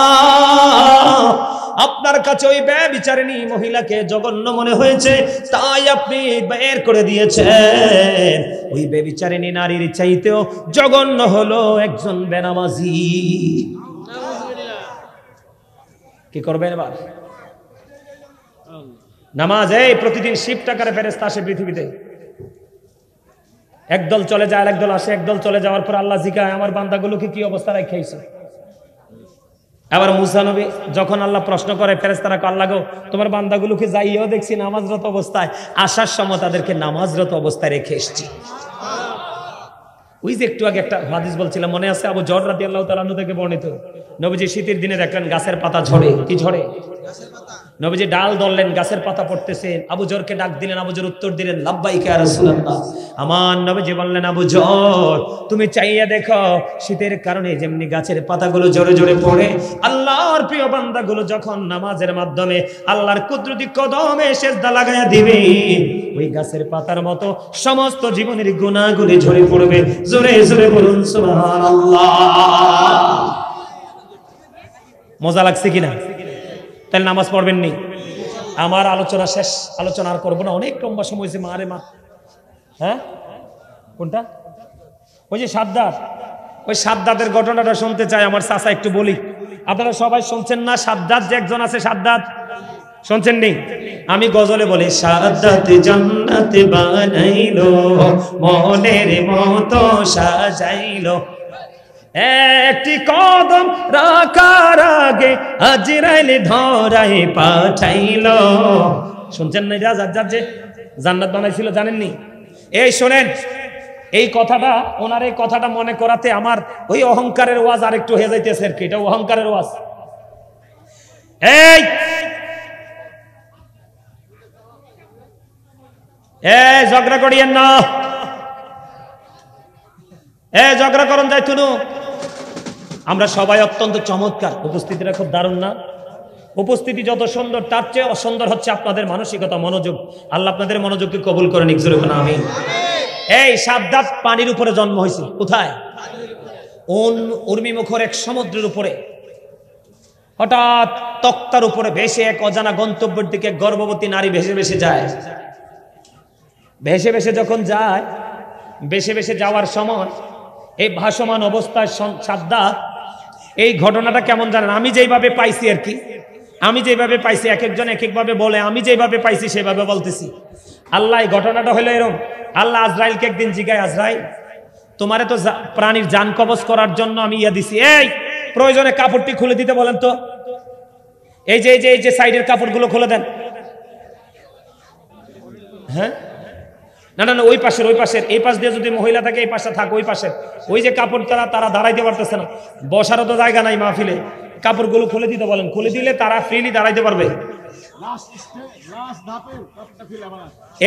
আপনার কাছে ওই বেবিচারিণী মহিলাকে জঘন্য মনে হয়েছে, তাই আপনি বের করে দিয়েছেন। ওই বেবিচারিণী নারীর চাইতেও জঘন্য হলো একজন বেনামাজি। কি করবেন এবার? নামাজ এই প্রতিদিন শিফট আকারে ফেরেশতা আসে পৃথিবীতে। একদল চলে যায়, একদল আসে। একদল চলে যাওয়ার পর আল্লাহ জিজ্ঞাসা, আমার বান্দাগুলোকে কি অবস্থা রেখেছো? আবার মূসা নবী যখন আল্লাহ প্রশ্ন করে ফেরেশতারা, আল্লাহ গো তোমার বান্দাগুলোকে যাইও দেখছি নামাজরত অবস্থায়, আসার সময় তাদেরকে নামাজরত অবস্থায় রেখে এসেছি। ওই যে একটু আগে একটা হাদিস বলছিলাম, মনে আছে? আবু যর রাদিয়াল্লাহু তাআলা আনহু থেকে বর্ণিত, নবীজি শীতের দিনে দেখলেন গাছের পাতা ঝরে। কি ঝরে? নবীজি ডাল ধরলেন, গাছের পাতা পড়তেছে। আবু যরকে ডাক দিলেন, আবু যর উত্তর দিলেন, লাব্বাইকা ইয়া রাসূলুল্লাহ। আমার নবীজি বললেন, আবু যর তুমি চাইয়া দেখো, শীতের কারণে যেমনি গাছের পাতাগুলো জোরে জোরে পড়ে, আল্লাহর প্রিয় বান্দাগুলো যখন নামাজের মাধ্যমে আল্লাহর কুদরতি কদমে সিজদা লাগায়া দিবে, ওই গাছের পাতার মতো সমস্ত জীবনের গুনাহগুলি ঝরে পড়বে। জোরে জোরে বলুন সুবহানাল্লাহ। মজা লাগছে কিনা? তাহলে নামাজ পড়বেন নি? আমার আলোচনা শেষ, আলোচনা আর করবো না, অনেক লম্বা সময় হয়েছে। মা রে মা, হ্যাঁ কোনটা? ওই যে সাদ্দাত, ওই সাদ্দাতের ঘটনাটা শুনতে চাই আমার চাচা, একটু বলি। আপনারা সবাই শুনছেন না? সাদ্দাত যে একজন আছে, সাদ্দাত শুনছেন নি? আমি গজলে বলি, সাদ্দাত জান্নাতে বানাইলো, মনের মতো সাজাইলো, একটি কদম রাখার আগে আজরাইল ধরাই পাঠাইলো। শুনছেন না? রাজার যে জান্নাত বানাইছিল, জানেননি? এই শোনেন, এই কথাটা, ওনার এই কথাটা মনে করাতে আমার ওই অহংকারের ওয়াজ আর একটু হয়ে যাইতেছে আর কি। এটা অহংকারের ওয়াজ। এই ঝগড়া করিয়েন না, ঝগড়া করুন যাই তুনু। আমরা সবাই অত্যন্ত চমৎকার, উপস্থিতিটা খুব দারুণ না? উপস্থিতি যত সুন্দর, তার চেয়ে অসুন্দর হচ্ছে আপনাদের মানসিকতা, মনোযোগ। আল্লাহ আপনাদের মনোযোগকে কবুল করেন, ইকজোরে কোন আমিন। এই সাদ্দাত পানির উপরে জন্ম হয়েছে। কোথায়? উর্মিমুখর এক সমুদ্রের উপরে। হঠাৎ তক্তার উপরে ভেসে এক অজানা গন্তব্যের দিকে গর্ভবতী নারী ভেসে ভেসে যায়। ভেসে ভেসে যখন যায়, ভেসে ভেসে যাওয়ার সময় এই ভাসমান অবস্থায় সাদ্দাত, এই ঘটনাটা কেমন জানেন? আমি যেভাবে পাইছি আর কি, আমি যেভাবে পাইছি, এক একজন এক একভাবে বলে, আমি যেভাবে পাইছি সেভাবে বলতেছি। আল্লাহ এই ঘটনাটা হলো এরকম। আল্লাহ আজরাইলকে একদিন জিগায়, আজরাইল তোমারে তো প্রাণীর জান কবজ করার জন্য আমি ইয়া দিছি, এই প্রয়োজনে কাপড়টি খুলে দিতে বলেন তো। এই যে এই যে সাইডের কাপড়গুলো খুলে দেন। হ্যাঁ, না না না, ওই পাশের, ওই পাশের, এই পাশ দিয়ে যদি মহিলা থাকে এই পাশে থাক, ওই পাশের ওই যে কাপড় তারা দাঁড়াইতে পারতেছে না, বসারও তো জায়গা নাই মাহফিলে, কাপড়গুলো খুলে দিতে বলেন। খুলে দিলে তারা ফ্রিলি দাঁড়াইতে পারবে।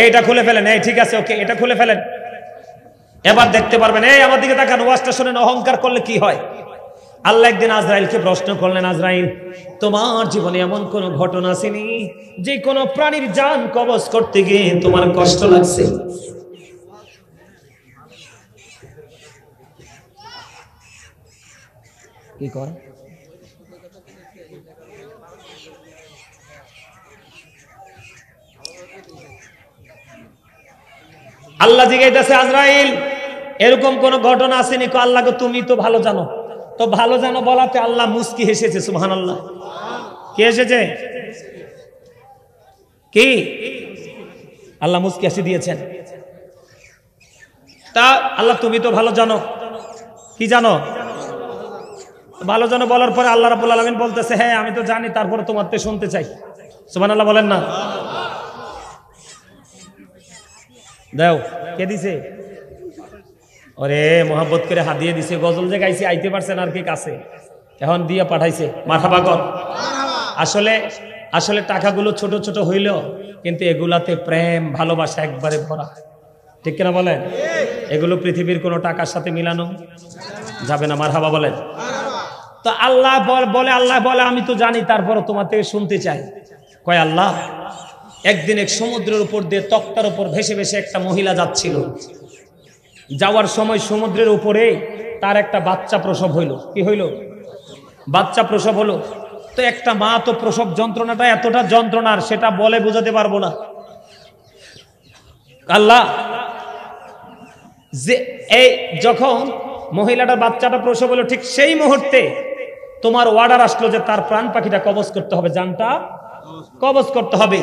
এইটা খুলে ফেলেন। এই ঠিক আছে, ওকে, এটা খুলে ফেলেন। এবার দেখতে পারবেন। এই আমার দিকে তাকান, ওয়াজটা শুনেন, অহংকার করলে কি হয়। আল্লাহ একদিন আজরাইলকে প্রশ্ন করলেন, আজরাইল তোমার জীবনে এমন কোন ঘটনা আসেনি যে কোনো প্রাণীর জান কবজ করতে গিয়ে তোমার কষ্ট লাগছে? কি কর? আল্লাহ জিজ্ঞাসা, আজরাইল এরকম কোন ঘটনা আসেনি? আল্লাহ গো তুমি তো ভালো জানো। তো ভালো জানো বলাতে আল্লাহ মুস্কি হেসেছে। সুবহানাল্লাহ। কে এসেছে? কি? আল্লাহ মুস্কি হেসে দিয়েছেন। তা আল্লাহ তুমি তো ভালো জানো, কি জানো? ভালো জানো বলার পরে আল্লাহ রাব্বুল আলামিন বলতেছে হ্যাঁ আমি তো জানি, তারপরে তোমার তো শুনতে চাই। সুবহানাল্লাহ বলেন না। দাও কে দিছে? ওরে মোহাব্বত করে হাত দিয়ে দিছে, গজল যে গাইছে আইতে পারছেন আর কি কাছে, এখন দিয়ে পাঠাইছে। মারহাবা কর। আসলে আসলে টাকাগুলো ছোট ছোট হইলেও কিন্তু এগুলাতে প্রেম ভালোবাসা একবারে ভরা, ঠিক কিনা বলেন? এগুলো পৃথিবীর কোনো টাকার সাথে মিলানো যাবে না। মারহাবা বলেন। তো আল্লাহ বলে আমি তো জানি, তারপরে তোমার থেকে শুনতে চাই। কয় আল্লাহ, একদিন এক সমুদ্রের উপর দিয়ে তক্তার উপর ভেসে ভেসে একটা মহিলা যাচ্ছিল। যাওয়ার সময় সমুদ্রের উপরে তার একটা বাচ্চা প্রসব হইল। কি হইল? বাচ্চা প্রসব হলো। তো একটা মা তো প্রসব যন্ত্রণাটা এতটা যন্ত্রণার, সেটা বলে বোঝাতে পারবো না। আল্লাহ যে এই যখন মহিলাটার বাচ্চাটা প্রসব হলো, ঠিক সেই মুহূর্তে তোমার অর্ডার আসলো যে তার প্রাণ পাখিটা কবজ করতে হবে, জানটা কবজ করতে হবে।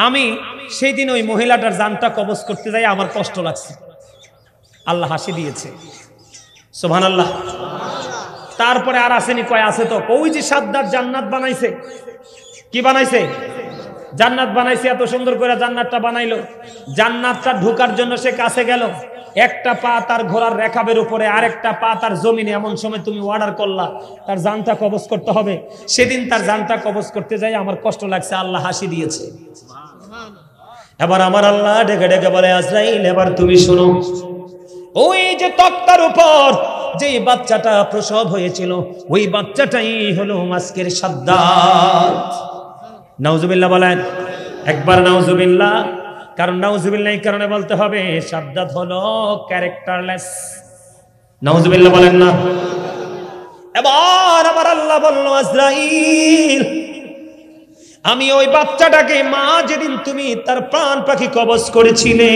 আমি সেই দিন ওই মহিলাটার জানটা কবজ করতে যাই, আমার কষ্ট লাগছে। আল্লাহ হাসি দিয়েছে। সুবহানাল্লাহ। তারপরে আর আসেনি, কয় আছে তো। ওই যে সাদ্দার জান্নাত বানাইছে। কি বানাইছে? জান্নাত বানাইছে। এত সুন্দর করে জান্নাতটা বানাইলো। জান্নাতটা ঢোকার জন্য সে কাছে গেল, একটা পা তার ঘোড়ার রেখাবের উপরে, আরেকটা পা তার জমিনে। এমন সময় তুমি অর্ডার করলা তার জানটা কবজ করতে হবে। সেদিন তার জানটা কবজ করতে যাই আমার কষ্ট লাগছে। আল্লাহ হাসি দিয়েছে। এবার আমার আল্লাহ ডেকে ডেকে বলে, আজরাইল এবার তুমি শোনো, ওই যে তক্তার উপর যে বাচ্চাটা প্রসব হয়েছিল, ওই বাচ্চাটাই হলো আজকের সাদ্দাত। নাউজুবিল্লাহ বলেন একবার, নাউজুবিল্লাহ। কারণ নাউজুবিল্লাহ এই কারণে বলতে হবে, সাদ্দাত হলো ক্যারেক্টারলেস। নাউজুবিল্লাহ বলেন না। এবার আমার আল্লাহ বলল, আজরাইল আমি ওই বাচ্চাটাকে, মা যেদিন তুমি তার প্রাণ পাখি কবজ করেছিলে,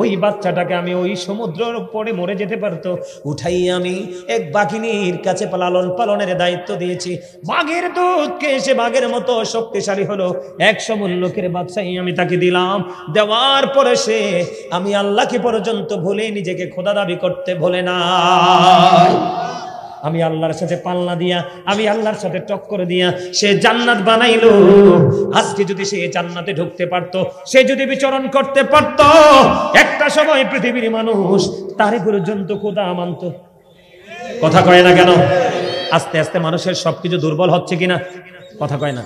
ওই বাচ্চাটাকে আমি ওই সমুদ্রের উপরে মরে যেতে পারতো, উঠাই আমি এক বাঘিনীর কাছে লালন পালনের দায়িত্ব দিয়েছি। বাঘের দুধকে সে বাঘের মতো শক্তিশালী হলো, 100 মূল লোকের বাচ্চাই আমি তাকে দিলাম। দেওয়ার পরে সে আমি আল্লাহকে পর্যন্ত ভুলে নিজেকে খোদা দাবি করতে ভোলে না। আমি আল্লাহর সাথে পাল্লা দিয়া, আমি আল্লাহর সাথে টক্কর দিয়া সে জান্নাত বানাইলো। আজকে যদি সে জান্নাতে ঢুকতে পারতো, সে যদি বিচরণ করতে পারতো, একটা সময় পৃথিবীর মানুষ তারে পর্যন্ত খোদা মানত। কথা কয় না কেন? আস্তে আস্তে মানুষের সবকিছু দুর্বল হচ্ছে কিনা? কথা কয় না।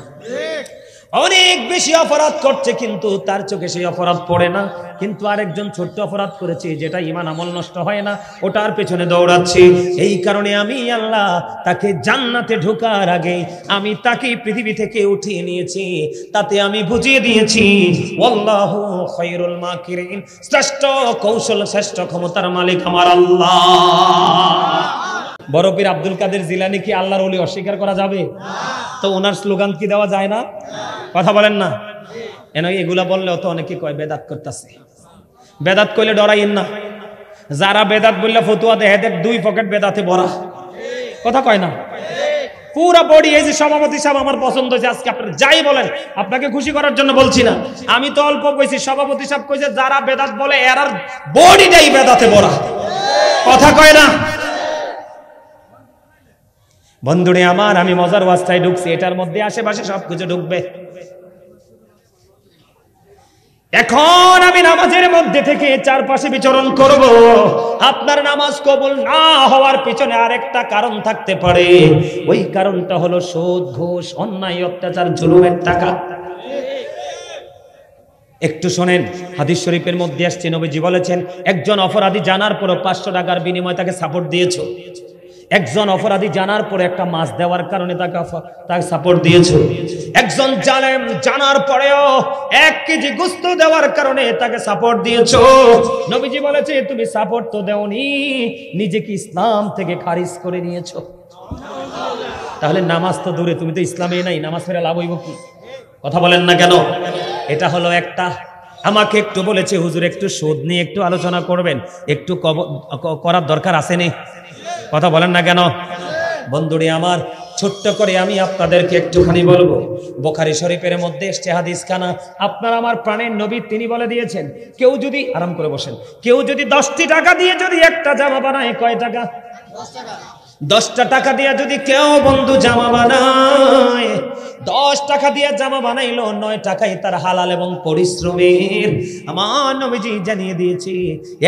অনেক বেশি অপরাধ করছে, কিন্তু তার চোখে সেই অপরাধ পড়ে না। কিন্তু আরেকজন ছোট্ট অপরাধ করেছে, যেটা ঈমান আমল নষ্ট হয় না, ওটার পেছনে দৌড়াচ্ছে। এই কারণে আমি আল্লাহ তাকে জান্নাতে ঢোকার আগে আমি তাকে পৃথিবী থেকে উঠিয়ে নিয়েছি। তাতে আমি বুঝিয়ে দিয়েছি, আল্লাহু খায়রুল মাকিরিন, শ্রেষ্ঠ কৌশল, শ্রেষ্ঠ ক্ষমতার মালিক আমার আল্লাহ। বড় পীর আব্দুল কাদের জিলানী কি আল্লাহর ওলি অস্বীকার করা যাবে? তো ওনার স্লোগান কি দেওয়া যায় না? কথা বলেন না। এগুলা বললেও তো অনেকে কয় বেদাত করতেছে। বেদাত কইলে ডরাইয়েন না। যারা বেদাত বললে ফতুয়া দেয়, এদের 2 পকেট বেদাতে ভরা। কথা কয় না। পুরা বডি। এই যে সভাপতি সাহেব আমার পছন্দ হয়েছে, আজকে আপনারা যাই বলেন, আপনাকে খুশি করার জন্য বলছি না, আমি তো অল্প কইছি। সভাপতি সাহেব কইছে যারা বেদাত বলে এরার বডিটাই বেদাতে ভরা। কথা কয় না। বন্ধুরে আমার, আমি মজার ওয়াজটায় ঢুকছি, এটার মধ্যে আশেপাশে সবকিছু ঢুকবে। এখন আমি নামাজের মধ্যে থেকে চারপাশে বিচরণ করব। আপনার নামাজ কবুল না হওয়ার পিছনে আরেকটা কারণ থাকতে পারে। ওই কারণটা হলো সুদ, ঘুষ, অন্যায়, অত্যাচার, জুলুমের টাকা। একটু শোনেন, হাদিস শরীফের মধ্যে আসছে, নবীজি বলেছেন, একজন অপরাধী জানার পর 500 টাকার বিনিময়ে তাকে সাপোর্ট দিয়েছো। একজন অপরাধী জানার পরে একটা মাছ দেওয়ার কারণে তাকে সাপোর্ট দিয়েছো। একজন জালেম জানার পরেও 1 কেজি গোশত দেওয়ার কারণে তাকে সাপোর্ট দিয়েছো। নবীজি বলেছে, তুমি সাপোর্ট তো দেওনি, নিজেকে ইসলাম থেকে খারিজ করে নিয়েছো। তাহলে নামাজ তো দূরে, তুমি তো ইসলামে নাই, নামাজ পড়ে লাভ হইব কি? কথা বলেন না কেন? এটা হলো একটা। আমাকে একটু বলেছে, হুজুর একটু সুদ নিয়ে একটু আলোচনা করবেন, একটু করার দরকার আছে নি? কথা বলেন না কেন? বন্ধুরে আমার, ছোট্ট করে আমি আপনাদেরকে একটুখানি বলবো, বুখারী শরীফের মধ্যে এসছে হাদিস খানা, আপনার আমার প্রাণের নবী তিনি বলে দিয়েছেন, কেউ যদি আরাম করে বসেন, কেউ যদি 10টি টাকা দিয়ে যদি একটা জামা বানায়, কয় টাকা? 10টা টাকা দিয়ে যদি কেউ বন্ধু জামা বানায়, 10 টাকা দিয়ে জামা বানাইলো, 9 টাকাই তার হালাল এবং পরিশ্রমের। আমার নবীজি জানিয়ে দিয়েছি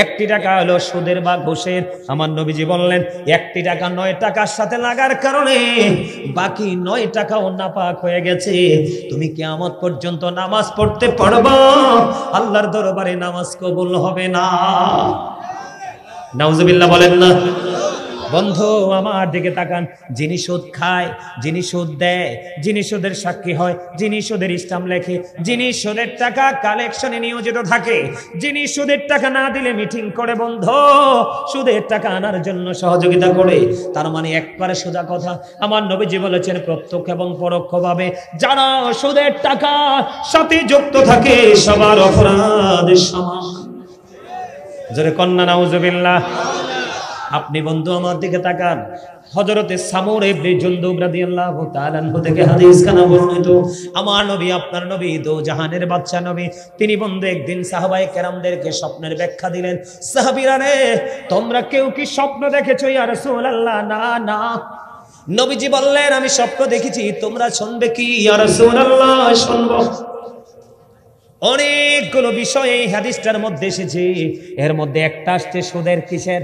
1টি টাকা হলো সুদের বা ঘুষের। আমার নবীজি বললেন 1টি টাকা 9 টাকার সাথে লাগার কারণে বাকি 9 টাকাও নাপাক হয়ে গেছে। তুমি কিয়ামত পর্যন্ত নামাজ পড়তে পারবা, আল্লাহর দরবারে নামাজ কবুল হবে না। নাউজুবিল্লাহ বলেন না। বন্ধু আমার দিকে তাকান, যিনি সুদ খায়, যিনি সুদ দেয়, যিনি সুদের সাক্ষী হয়, যিনি সুদের ইসলাম লেখে, যিনি সুদের টাকা কালেকশনে নিয়োজিত থাকে, যিনি সুদের টাকা না দিলে মিটিং করে বন্ধু, সুদের টাকা আনার জন্য সহযোগিতা করে, তার মানে একবারে সোজা কথা, আমার নবীজি বলেছেন প্রত্যক্ষ এবং পরোক্ষভাবে যারা সুদের টাকা সাথে যুক্ত থাকে সবার অপরাধ সমান। জোরে কন্যা নাউজুবিল্লাহ। আপনি বন্ধু আমার দিকে তাকান, হযরতে সামুর ইবনে জুনদুব রাদিয়াল্লাহু তাআলা আনহু থেকে হাদিস খানা বর্ণিত, আমার নবী আপনার নবী দো জাহানের বাদশা নবী, তিনি বন্ধু একদিন সাহাবায়ে কেরামদেরকে স্বপ্নের ব্যাখ্যা দিলেন। সাহাবীরা রে, তোমরা কেউ কি স্বপ্ন দেখেছো ইয়া রাসূলুল্লাহ? না না। নবীজি বললেন আমি স্বপ্ন দেখেছি, তোমরা শুনবে কি ইয়া রাসূলুল্লাহ? শুনবো। অনেকগুলো বিষয় এই হাদিসটার মধ্যে এসেছে, এর মধ্যে একটা আসছে সুদের। কিসের?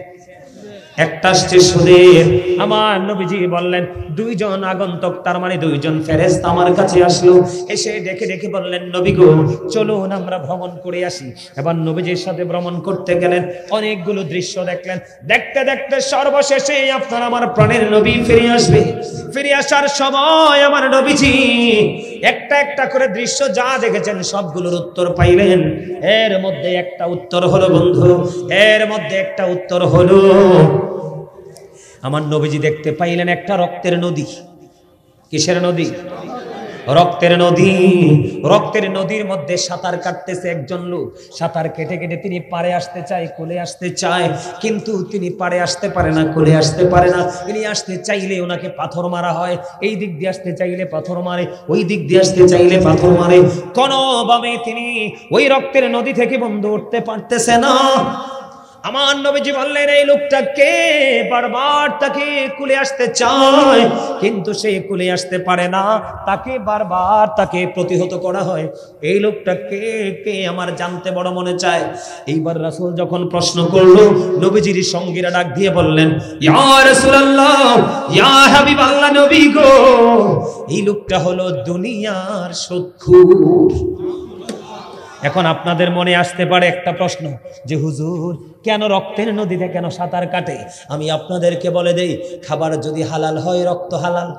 একটা আসছে সুদের। আমার নবীজি বললেন দুইজন আগন্তুক, তার মানে দুইজন ফেরেশতা আমার কাছে আসলো, এসে ডেকে ডেকে বললেন নবী গো চলুন আমরা ভ্রমণ করে আসি। এবার নবীজির সাথে ভ্রমণ করতে গেলেন, অনেকগুলো দৃশ্য দেখলেন, দেখতে দেখতে সর্বশেষে আপনার আমার প্রাণের নবী ফিরে আসবে। ফিরে আসার সময় আমার নবীজি একটা একটা করে দৃশ্য যা দেখেছেন সবগুলোর উত্তর পাইলেন। এর মধ্যে একটা উত্তর হলো বন্ধু, এর মধ্যে একটা উত্তর হলো আমার নবীজি দেখতে পাইলেন একটা রক্তের নদী। কিসের নদী? রক্তের নদী। রক্তের নদীর মধ্যে সাঁতার কাটতেছে একজন লোক। সাঁতার কেটে কেটে তিনি পাড়ে আসতে চায়, কোলে আসতে চায়, কিন্তু তিনি পাড়ে আসতে পারে না, কোলে আসতে পারে না। তিনি আসতে চাইলে ওনাকে পাথর মারা হয়, এই দিক দিয়ে আসতে চাইলে পাথর মারে, ওই দিক দিয়ে আসতে চাইলে পাথর মারে। কোনোভাবে তিনি ওই রক্তের নদী থেকে বন্ধু উঠতে পারতেছে না। আমার নবীজি বললেন এই লোকটাকে বারবার তাকে কুলে আসতে চায়, কিন্তু সে কুলে আসতে পারে না, তাকে বারবার তাকে প্রতিহত করা হয়। এই লোকটাকে কে আমার জানতে বড় মনে চায়। এইবার রাসূল যখন প্রশ্ন করলো, নবীজির সঙ্গীরা ডাক দিয়ে বললেন ইয়া রাসূলুল্লাহ, ইয়া হাবিবাল্লাহ, নবী গো এই লোকটা হলো দুনিয়ার সুদখোর। এখন আপনাদের মনে আসতে পারে একটা প্রশ্ন যে হুজুর কেন রক্তের নদীতে কেন সাঁতার কাটে? আমি আপনাদেরকে বলে দেই, খাবার যদি হালাল হয় রক্ত হালাল।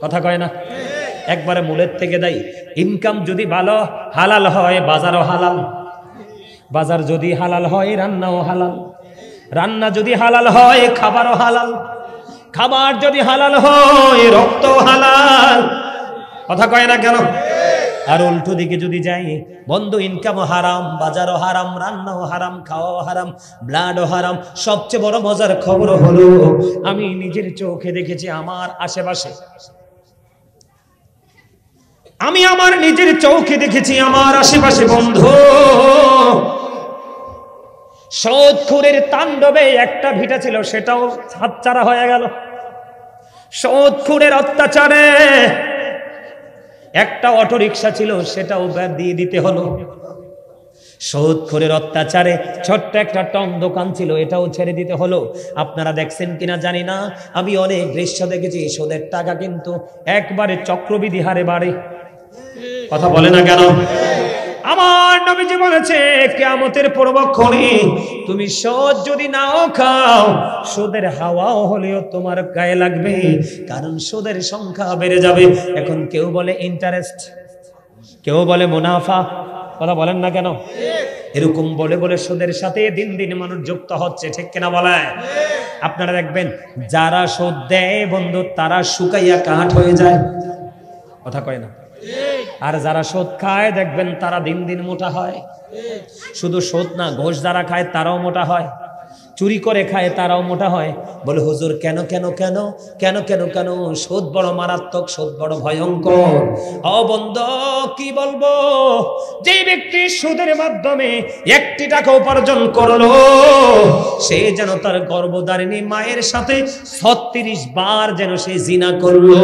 কথা কয় না? একবারে মূলের থেকে দেই, ইনকাম যদি ভালো হালাল হয় বাজারও হালাল, বাজার যদি হালাল হয় রান্নাও হালাল, রান্না যদি হালাল হয় খাবারও হালাল, খাবার যদি হালাল হয় রক্তও হালাল। কথা কয় না কেন? আর উল্টো দিকে যদি যাই বন্ধু, ইনকামও হারাম, বাজারও হারাম, রান্নাও হারাম, খাওয়াও হারাম, ব্লাডও হারাম। সবচেয়ে বড় মজার খবর হলো আমি নিজের চোখে দেখেছি আমার আশেপাশে, আমি আমার নিজের চোখে দেখেছি আমার আশেপাশে বন্ধু সুদখোরের তাণ্ডবে একটা ভিটা ছিল সেটাও হাতছাড়া হয়ে গেল। সুদখোরের অত্যাচারে একটা অটো রিকশা ছিল সেটাও দিয়ে দিতে হলো। সুদখোরের অত্যাচারে ছোট্ট একটা টং দোকান ছিল এটাও ছেড়ে দিতে হলো। আপনারা দেখছেন কিনা জানি না, আমি অনেক দৃশ্য দেখেছি সুদের টাকা কিন্তু একবারে চক্রবৃদ্ধি হারে বাড়ে। কথা বলে না কেন? আমার নবীজি বলেছে কিয়ামতের পূর্বক্ষণে তুমি সুদ যদি নাও খাও, সুদের হাওয়াও হলেও তোমার গায়ে লাগবে, কারণ সুদের সংখ্যা বেড়ে যাবে। এখন কেউ বলে ইন্টারেস্ট, কেউ বলে মুনাফা, কথা বলেন না কেন? এরকম বলে বলে সুদের সাথে দিন দিন মানুষ যুক্ত হচ্ছে, ঠিক কিনা বলে? আপনারা দেখবেন যারা সুদ দেয় বন্ধু তারা শুকাইয়া কাঠ হয়ে যায়। কথা কয় না? আর যারা সুদ খায় দেখবেন তারা দিন দিন মোটা হয়। শুধু সুদ না, ঘোষ যারা খায় তারাও মোটা হয়। চুরি করে খায় তারাও মোটা হয়। বলে হুজুর কেন কেন কেন কেন কেন কেন? সুদ বড় মারাত্মক, সুদ বড় ভয়ঙ্কর। ও বন্ধু কি বলবো, যে ব্যক্তি সুদের মাধ্যমে 1টি টাকা উপার্জন করলো, সে যেন তার গর্ভধারিণী মায়ের সাথে 36 বার যেন সে জিনা করলো।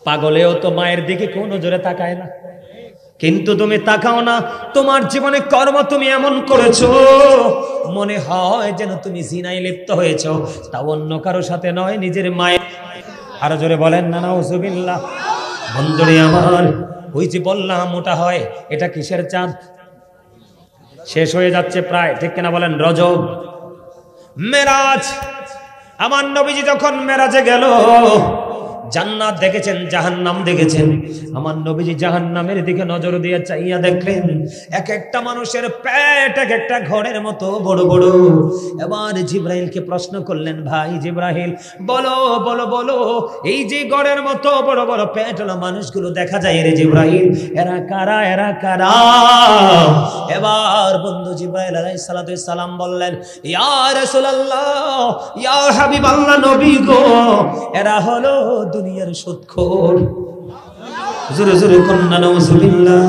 পাগলেও তো মায়ের দিকে কোনো জোরে তাকায় না, কিন্তু তুমি তাকাও না, তোমার জীবনে কর্ম তুমি এমন করেছো মনে হয় যেন তুমি জিনায় লিপ্ত হয়েছো, তা অন্য কারো সাথে নয়, নিজের মায়ের। আরো জোরে বলেন না নাউজুবিল্লাহ। বন্ধুরে আমার, ওই যে বললাম মোটা হয়, এটা কিসের চাঁদ? শেষ হয়ে যাচ্ছে প্রায়, ঠিক কিনা বলেন? রজব, মেরাজ। আমার নবীজি যখন মেরাজে গেল, জান্নাত দেখেছেন, জাহান্নাম দেখেছেন। আমার নবীজি জাহান্নামের দিকে নজর দিয়ে চাইয়া দেখলেন, এক একটা মানুষের পেট এক একটা ঘরের মতো বড় বড়। এবার জিব্রাইলকে প্রশ্ন করলেন, ভাই জিব্রাইল, বলো বলো বলো, এই যে ঘরের মতো বড় বড় পেট হলো মানুষগুলো দেখা যায় রে জিব্রাইল, এরা কারা, এরা কারা? এবার বন্ধু জিব্রাইল আলাইহিস সালাতু ওয়াস সালাম বললেন, ইয়া রাসূলুল্লাহ, ইয়া হাবিবাল্লাহ, নবী গো, এরা হলো দুনিয়ার সুদখোর। জোরে জোরে কন্না নাউজুবিল্লাহ।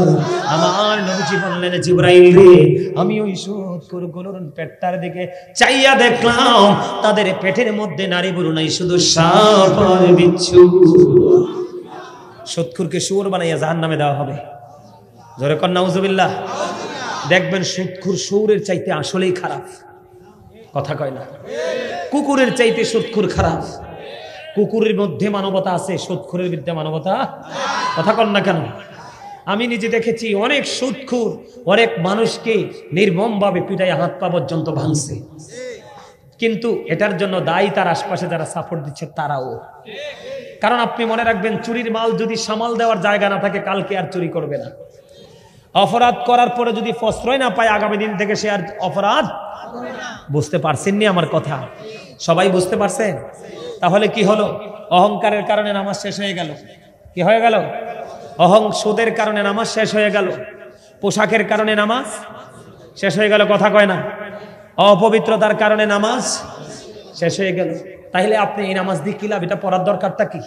আমার নবীজি বললেন, জিবরাইল রে, আমি ওই সুদখোরগুলোর পেটটার দিকে চাইয়া দেখলাম, তাদের পেটের মধ্যে নারী বুড়ো নাই, শুধু সাপ আর বিচ্ছু। সুদখোরকে শুয়োর বানাইয়া জাহান্নামে দেওয়া হবে। জোরে কন্না নাউজুবিল্লাহ। দেখবেন সুদখোর শুয়োরের চাইতে আসলেই খারাপ, কথা কয় না? কুকুরের চাইতে সুদখোর খারাপ। কুকুরের মধ্যে মানবতা আছে, সুদখোরের বিরুদ্ধে মানবতা, কথা কন না কেন? আমি নিজে দেখেছি অনেক সুদখোর অনেক মানুষকে নির্মমভাবে পিটাইয়া হাত পা পর্যন্ত ভাঙছে, কিন্তু এটার জন্য দায়ী তার আশপাশে যারা সাপোর্ট দিচ্ছে তারাও। কারণ আপনি মনে রাখবেন, চুরির মাল যদি সামাল দেওয়ার জায়গা না থাকে, কালকে আর চুরি করবে না। অপরাধ করার পরে যদি প্রশ্রয় না পায়, আগামী দিন থেকে সে আর অপরাধ। বুঝতে পারছেননি আমার কথা? সবাই বুঝতে পারছেন? তাহলে কি হলো? অহংকারের কারণে নামাজ শেষ হয়ে গেল। কি হয়ে গেল? সুদের কারণে নামাজ শেষ হয়ে গেল, পোশাকের কারণে নামাজ শেষ হয়ে গেল, কথা কয় না? অপবিত্রতার কারণে নামাজ শেষ হয়ে গেল। তাহলে আপনি এই নামাজ দিয়ে কি লাভ? এটা পড়ার দরকারটা কি?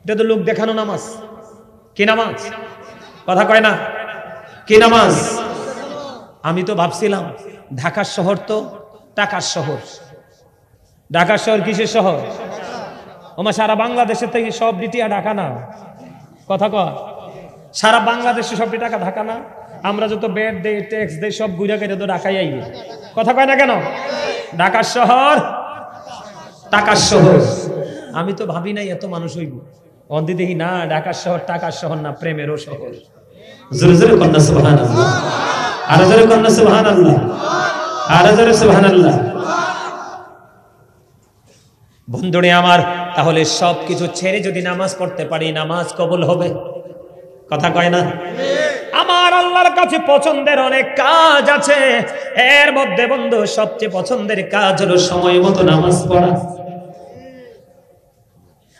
এটা তো লোক দেখানো নামাজ। কি নামাজ? কথা কয় না? কি নামাজ? আমি তো ভাবছিলাম ঢাকার শহর তো টাকার শহর। ঢাকার শহর কিসের শহর? ওমা সারা বাংলাদেশের থেকে সব ডিটিয়া ঢাকা না, কথা কয়? সারা বাংলাদেশে সব টাকা ঢাকা না? আমরা যত বেড দেই, ট্যাক্স দেই, সব ঘুরে ঘুরে তো ঢাকাই আইবে, কথা কয় না কেন? ঢাকার শহর টাকার শহর। আমি তো ভাবি নাই এত মানুষ হইব। অন্দি দেখি না, ঢাকার শহর টাকার শহর না, প্রেমেরও শহর। জোরে জোরে কন্যা সুবহানাল্লাহ, আরো জোরে কন্যা সুবহানাল্লাহ, আরো জোরে সুবহানাল্লাহ। বন্ধুরে আমার, তাহলে সবকিছু ছেড়ে যদি নামাজ পড়তে পারি, নামাজ কবুল হবে, কথা কয় না? আমার আল্লাহর কাছে পছন্দের অনেক কাজ আছে, এর মধ্যে বন্ধু সবচেয়ে পছন্দের কাজ হলো সময় মতো নামাজ পড়া।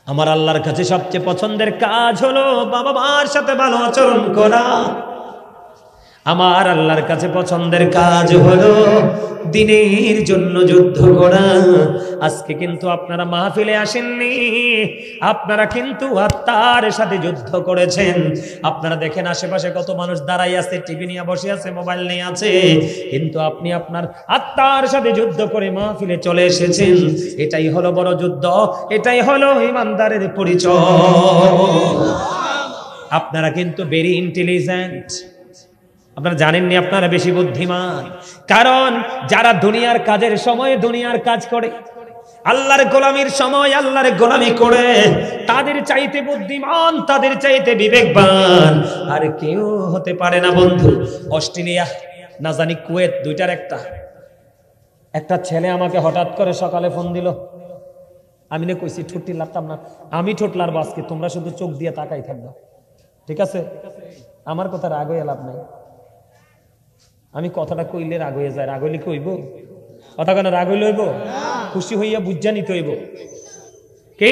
আমার আল্লাহর কাছে সবচেয়ে পছন্দের কাজ হলো বাবা মার সাথে ভালো আচরণ করা। আমার আল্লাহর কাছে পছন্দের কাজ হলো দ্বীনের জন্য যুদ্ধ করা। আজকে কিন্তু আপনারা মাহফিলে আসেননি, আপনারা কিন্তু আত্মার সাথে যুদ্ধ করেছেন। আপনারা দেখেন আশেপাশে কত মানুষ দাঁড়াই আছে, টিভি নিয়ে বসে আছে, মোবাইল নিয়ে আছে, কিন্তু আপনি আপনার আত্মার সাথে যুদ্ধ করে মাহফিলে চলে এসেছেন। এটাই হলো বড় যুদ্ধ, এটাই হলো ইমানদারের পরিচয়। আপনারা কিন্তু ভেরি ইন্টেলিজেন্ট, আপনারা জানেননি আপনারা বেশি বুদ্ধিমান। কারণ যারা দুনিয়ার কাজের সময় দুনিয়ার কাজ করে, আল্লাহর গোলামির সময় আল্লাহর গোলামি করে, তাদের চাইতে বুদ্ধিমান, তাদের চাইতে বিবেকবান আর কেউ হতে পারে না বন্ধু। অস্ট্রেলিয়া না জানি কুয়েত, দুইটার একটা ছেলে আমাকে হঠাৎ করে সকালে ফোন দিল। আমি না কইছি ঠোঁটটি লাভতাম না, আমি ঠোঁট লারবো আজকে, তোমরা শুধু চোখ দিয়ে তাকাই থাকবে, ঠিক আছে? আমার কথা রাগ হয়ে লাভ নাই। আমি কথাটা কইলে রাগ হয়ে যায়, রাগ হইলে কইব? কথা কেন রাগ হইলে হইব? খুশি হইয়া বুঝা নিতে হইব। কি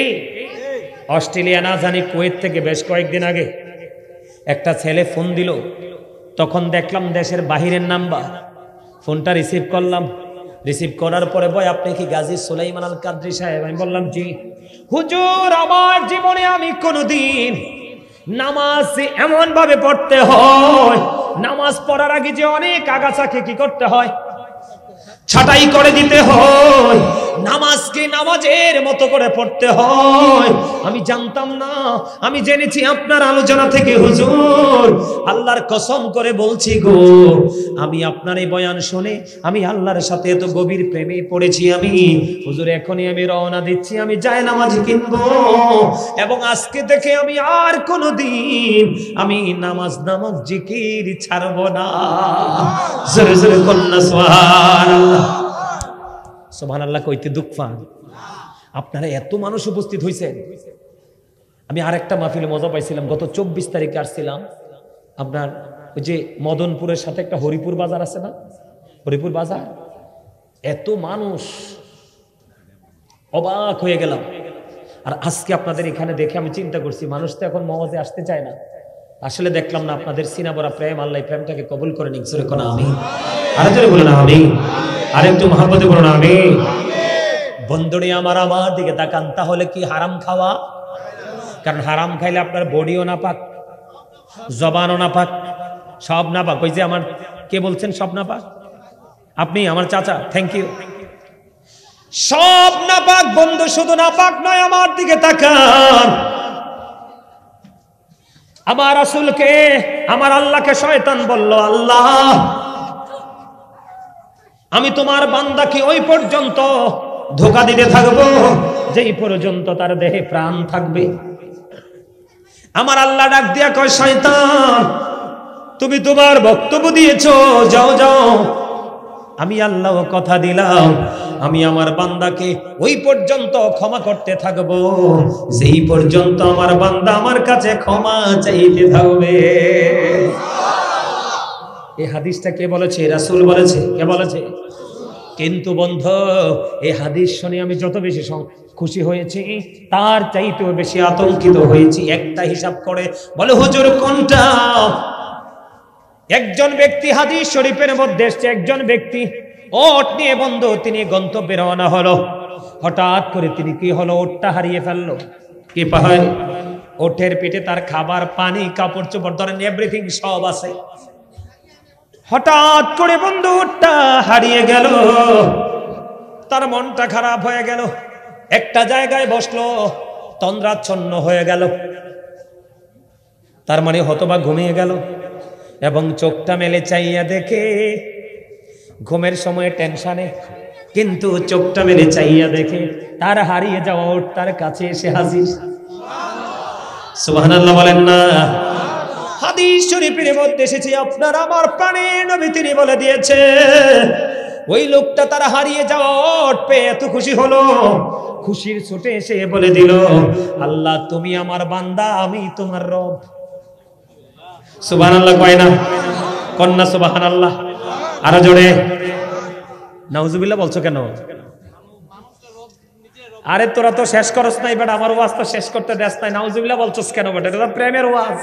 অস্ট্রেলিয়া না জানি কুয়েত থেকে বেশ কয়েকদিন আগে একটা ছেলে ফোন দিল, তখন দেখলাম দেশের বাহিরের নাম্বার। ফোনটা রিসিভ করলাম। রিসিভ করার পরে বয়, আপনি কি গাজী সুলাইমান আল কাদরি সাহেব? আমি বললাম জি। হুজুর, আমার জীবনে আমি কোনোদিন নামাজ এমন ভাবে পড়তে হয়, নামাজ পড়ার আগে যে অনেক আগাছাকে কি করতে হয়, ছাঁটাই করে দিতে হয়, নামাজকে নামাজের মতো করে পড়তে হয়, আমি জানতাম না। আমি জেনেছি আপনার আলোচনা থেকে হুজুর। আল্লাহর কসম করে বলছি গো, আমি আপনার এই বয়ান শুনে আমি আল্লাহর সাথে এত গভীর প্রেমে পড়েছি। আমি হুজুর এখনই আমি রওনা দিচ্ছি, আমি যাই নামাজ কিনবো, এবং আজকে থেকে আমি আর কোনোদিন আমি নামাজ নামক জিকির ছাড়বো না। জোরে জোরে কন্যা সুবহানাল্লাহ। সুবহানাল্লাহ কইতে দুঃখ পান? আপনারা এত মানুষ উপস্থিত হয়েছেন। আমি আরেকটা মাহফিলে মজা পাইছিলাম, গত 24 তারিখে আসছিলাম আপনার ওই যে মদনপুরের সাথে একটা হরিপুর বাজার আছে না, হরিপুর বাজার, এত মানুষ, অবাক হয়ে গেলাম। আর আজকে আপনাদের এখানে দেখে আমি চিন্তা করছি, মানুষ তো এখন মহজে আসতে চায় না। আসলে দেখলাম না আপনাদের সিনা বড়া প্রেম, আল্লাহ প্রেমটাকে কবুল করে নিক। জোরে কোন আমিন। আরে জোরে বলুন আমিন। আর একটু মহব্বতে বলুন আমিন। বন্ধুরে আমার দিকে তাকান, তাহলে কি হারাম খাওয়া? কারণ হারাম খাইলে আপনার বডিও না পাক, জবানও না পাক, সব না পাক। ওই যে আমার কে বলছেন সব না পাক? আপনি, আমার চাচা, থ্যাংক ইউ। সব না পাক বন্ধু, শুধু না পাক নয়, আমার দিকে তাকান। আমার রাসূলকে, আমার আল্লাহকে শয়তান বলল, আল্লাহ আমি তোমার বান্দাকে ওই পর্যন্ত ধোঁকা দিতে থাকবো যেই পর্যন্ত তার দেহে প্রাণ থাকবে। আমার আল্লাহ ডাক দিয়া কয়, শয়তান তুমি তোমার বক্তব্য দিয়েছো, যাও যাও। আমি আল্লাহ কথা দিলাম, আমি আমার বান্দাকে ওই পর্যন্ত ক্ষমা করতে থাকবো যেই পর্যন্ত আমার বান্দা আমার কাছে ক্ষমা চাইতে থাকবে। এই হাদিসটা কে বলেছে? রাসূল বলেছে। কে বলেছে? কিন্তু বন্ধু, এই হাদিস শুনে আমি যত বেশি খুশি হয়েছি, তার চাইতেও বেশি আতঙ্কিত হয়েছি। একটা হিসাব করে বলে, হুজুর কোনটা? একজন ব্যক্তি হাদিস শরীফের মধ্যে এসেছে, একজন ব্যক্তি ওট নিয়ে বন্ধু তিনি গন্তব্যে রওনা হলো। হঠাৎ করে তিনি কি হলো, ওটটা হারিয়ে ফেললো। কি পায়? ওটের পিঠে তার খাবার, পানি, কাপড় চোপড়, ধরেন এভরিথিং সব আছে। হঠাৎ করে বন্ধু ওটটা হারিয়ে গেল, তার মনটা খারাপ হয়ে গেল। একটা জায়গায় বসলো, তন্দ্রাচ্ছন্ন হয়ে গেল, তার মানে হতবাক ঘুমিয়ে গেল। এবং চোখটা মেলে চাইয়া দেখে, ঘুমের সময় টেনশনে, কিন্তু চোখটা মেলে চাইয়া দেখে তার হারিয়ে যাওয়া ওট তার কাছে এসে হাজির। সুবহানাল্লাহ বলেন না? হাদিস শরীফের মধ্যে এসেছে, আপনার আমার প্রাণের নবী তিনি বলে দিয়েছে, ওই লোকটা তার হারিয়ে যাওয়া ওট পেয়ে এত খুশি হলো, খুশির ছুটে এসে বলে দিল, আল্লাহ তুমি আমার বান্দা, আমি তোমার রব। সুবহানাল্লাহ কয় না? কন্যা সুবহানাল্লাহ। আরো জোরে নাউজুবিল্লাহ বলছো কেন? আরে তোরা তো শেষ করস নাই বেটা, আমার ওয়াজ তো শেষ করতে দেস নাই, নাউজুবিল্লাহ বলছস কেন বেটা? এটা তো প্রেমের ওয়াজ।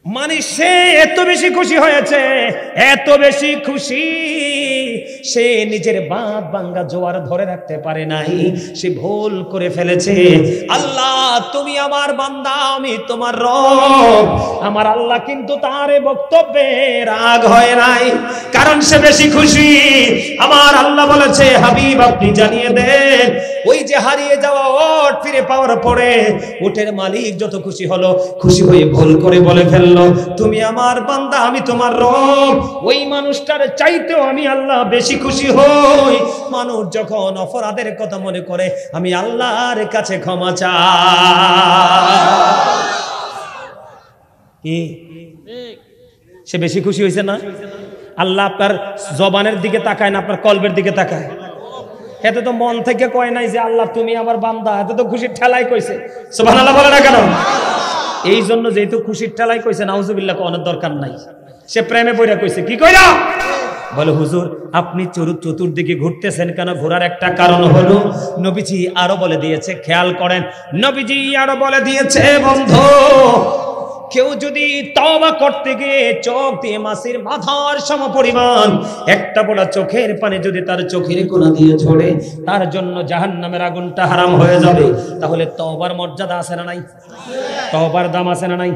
মানে সে এত বেশি খুশি হয়েছে, এত বেশি খুশি, সে নিজের বাঁধ ভাঙ্গা জোয়ার ধরে রাখতে পারে নাই, সে ভুল করে ফেলেছে। আল্লাহ তুমি আমার বান্দা, আমি তোমার রব। আমার আল্লাহ কিন্তু তার বক্তব্যে রাগ হয় নাই, কারণ সে বেশি খুশি। আমার আল্লাহ বলেছে, হাবিব আপনি জানিয়ে দেন, ওই যে হারিয়ে যাওয়া ওট ফিরে পাওয়ার পরে ওটের মালিক যত খুশি হলো, খুশি হয়ে ভুল করে বলে ফেললো, তুমি আমার বান্দা, আমি তোমার রব। ওই মানুষটার চাইতেও আমি আল্লাহ বেশি খুশি হই মানুষ যখন অপরাধের কথা মনে করে আমি আল্লাহর কাছে ক্ষমা চাই। সে বেশি খুশি হয়েছে না? আল্লাহ আপনার জবানের দিকে তাকায় না, আপনার কলবের দিকে তাকায়। এতে তো মন থেকে কয় নাই যে আল্লাহ তুমি আমার বান্দা, এতে তো খুশির ঠেলাই কইছে। সুবহানাল্লাহ বলে না কেন? এই জন্য যেহেতু খুশির ঠেলাই কইছে, নাউজুবিল্লাহ কোনের দরকার নাই। সে প্রেমে পড়ে কইছে, কি কইরা? বলে হুজুর আপনি চতুর্দিকে ঘুরতেছেন কেন? ঘোরার একটা কারণ হলো নবীজি আরো বলে দিয়েছে, খেয়াল করেন, নবীজি আরো বলে দিয়েছে, বন্ধু কেউ যদি তওবা করতে গিয়ে চোখ দিয়ে মাছের মাথার সমপরিমাণ একটা ফোঁটা চোখের পানি যদি তার চোখের কোণা দিয়ে ঝরে, তার জন্য জাহান্নামের আগুনটা হারাম হয়ে যাবে। তাহলে তওবার মর্যাদা আছে না নাই? তওবার দাম আছে না নাই?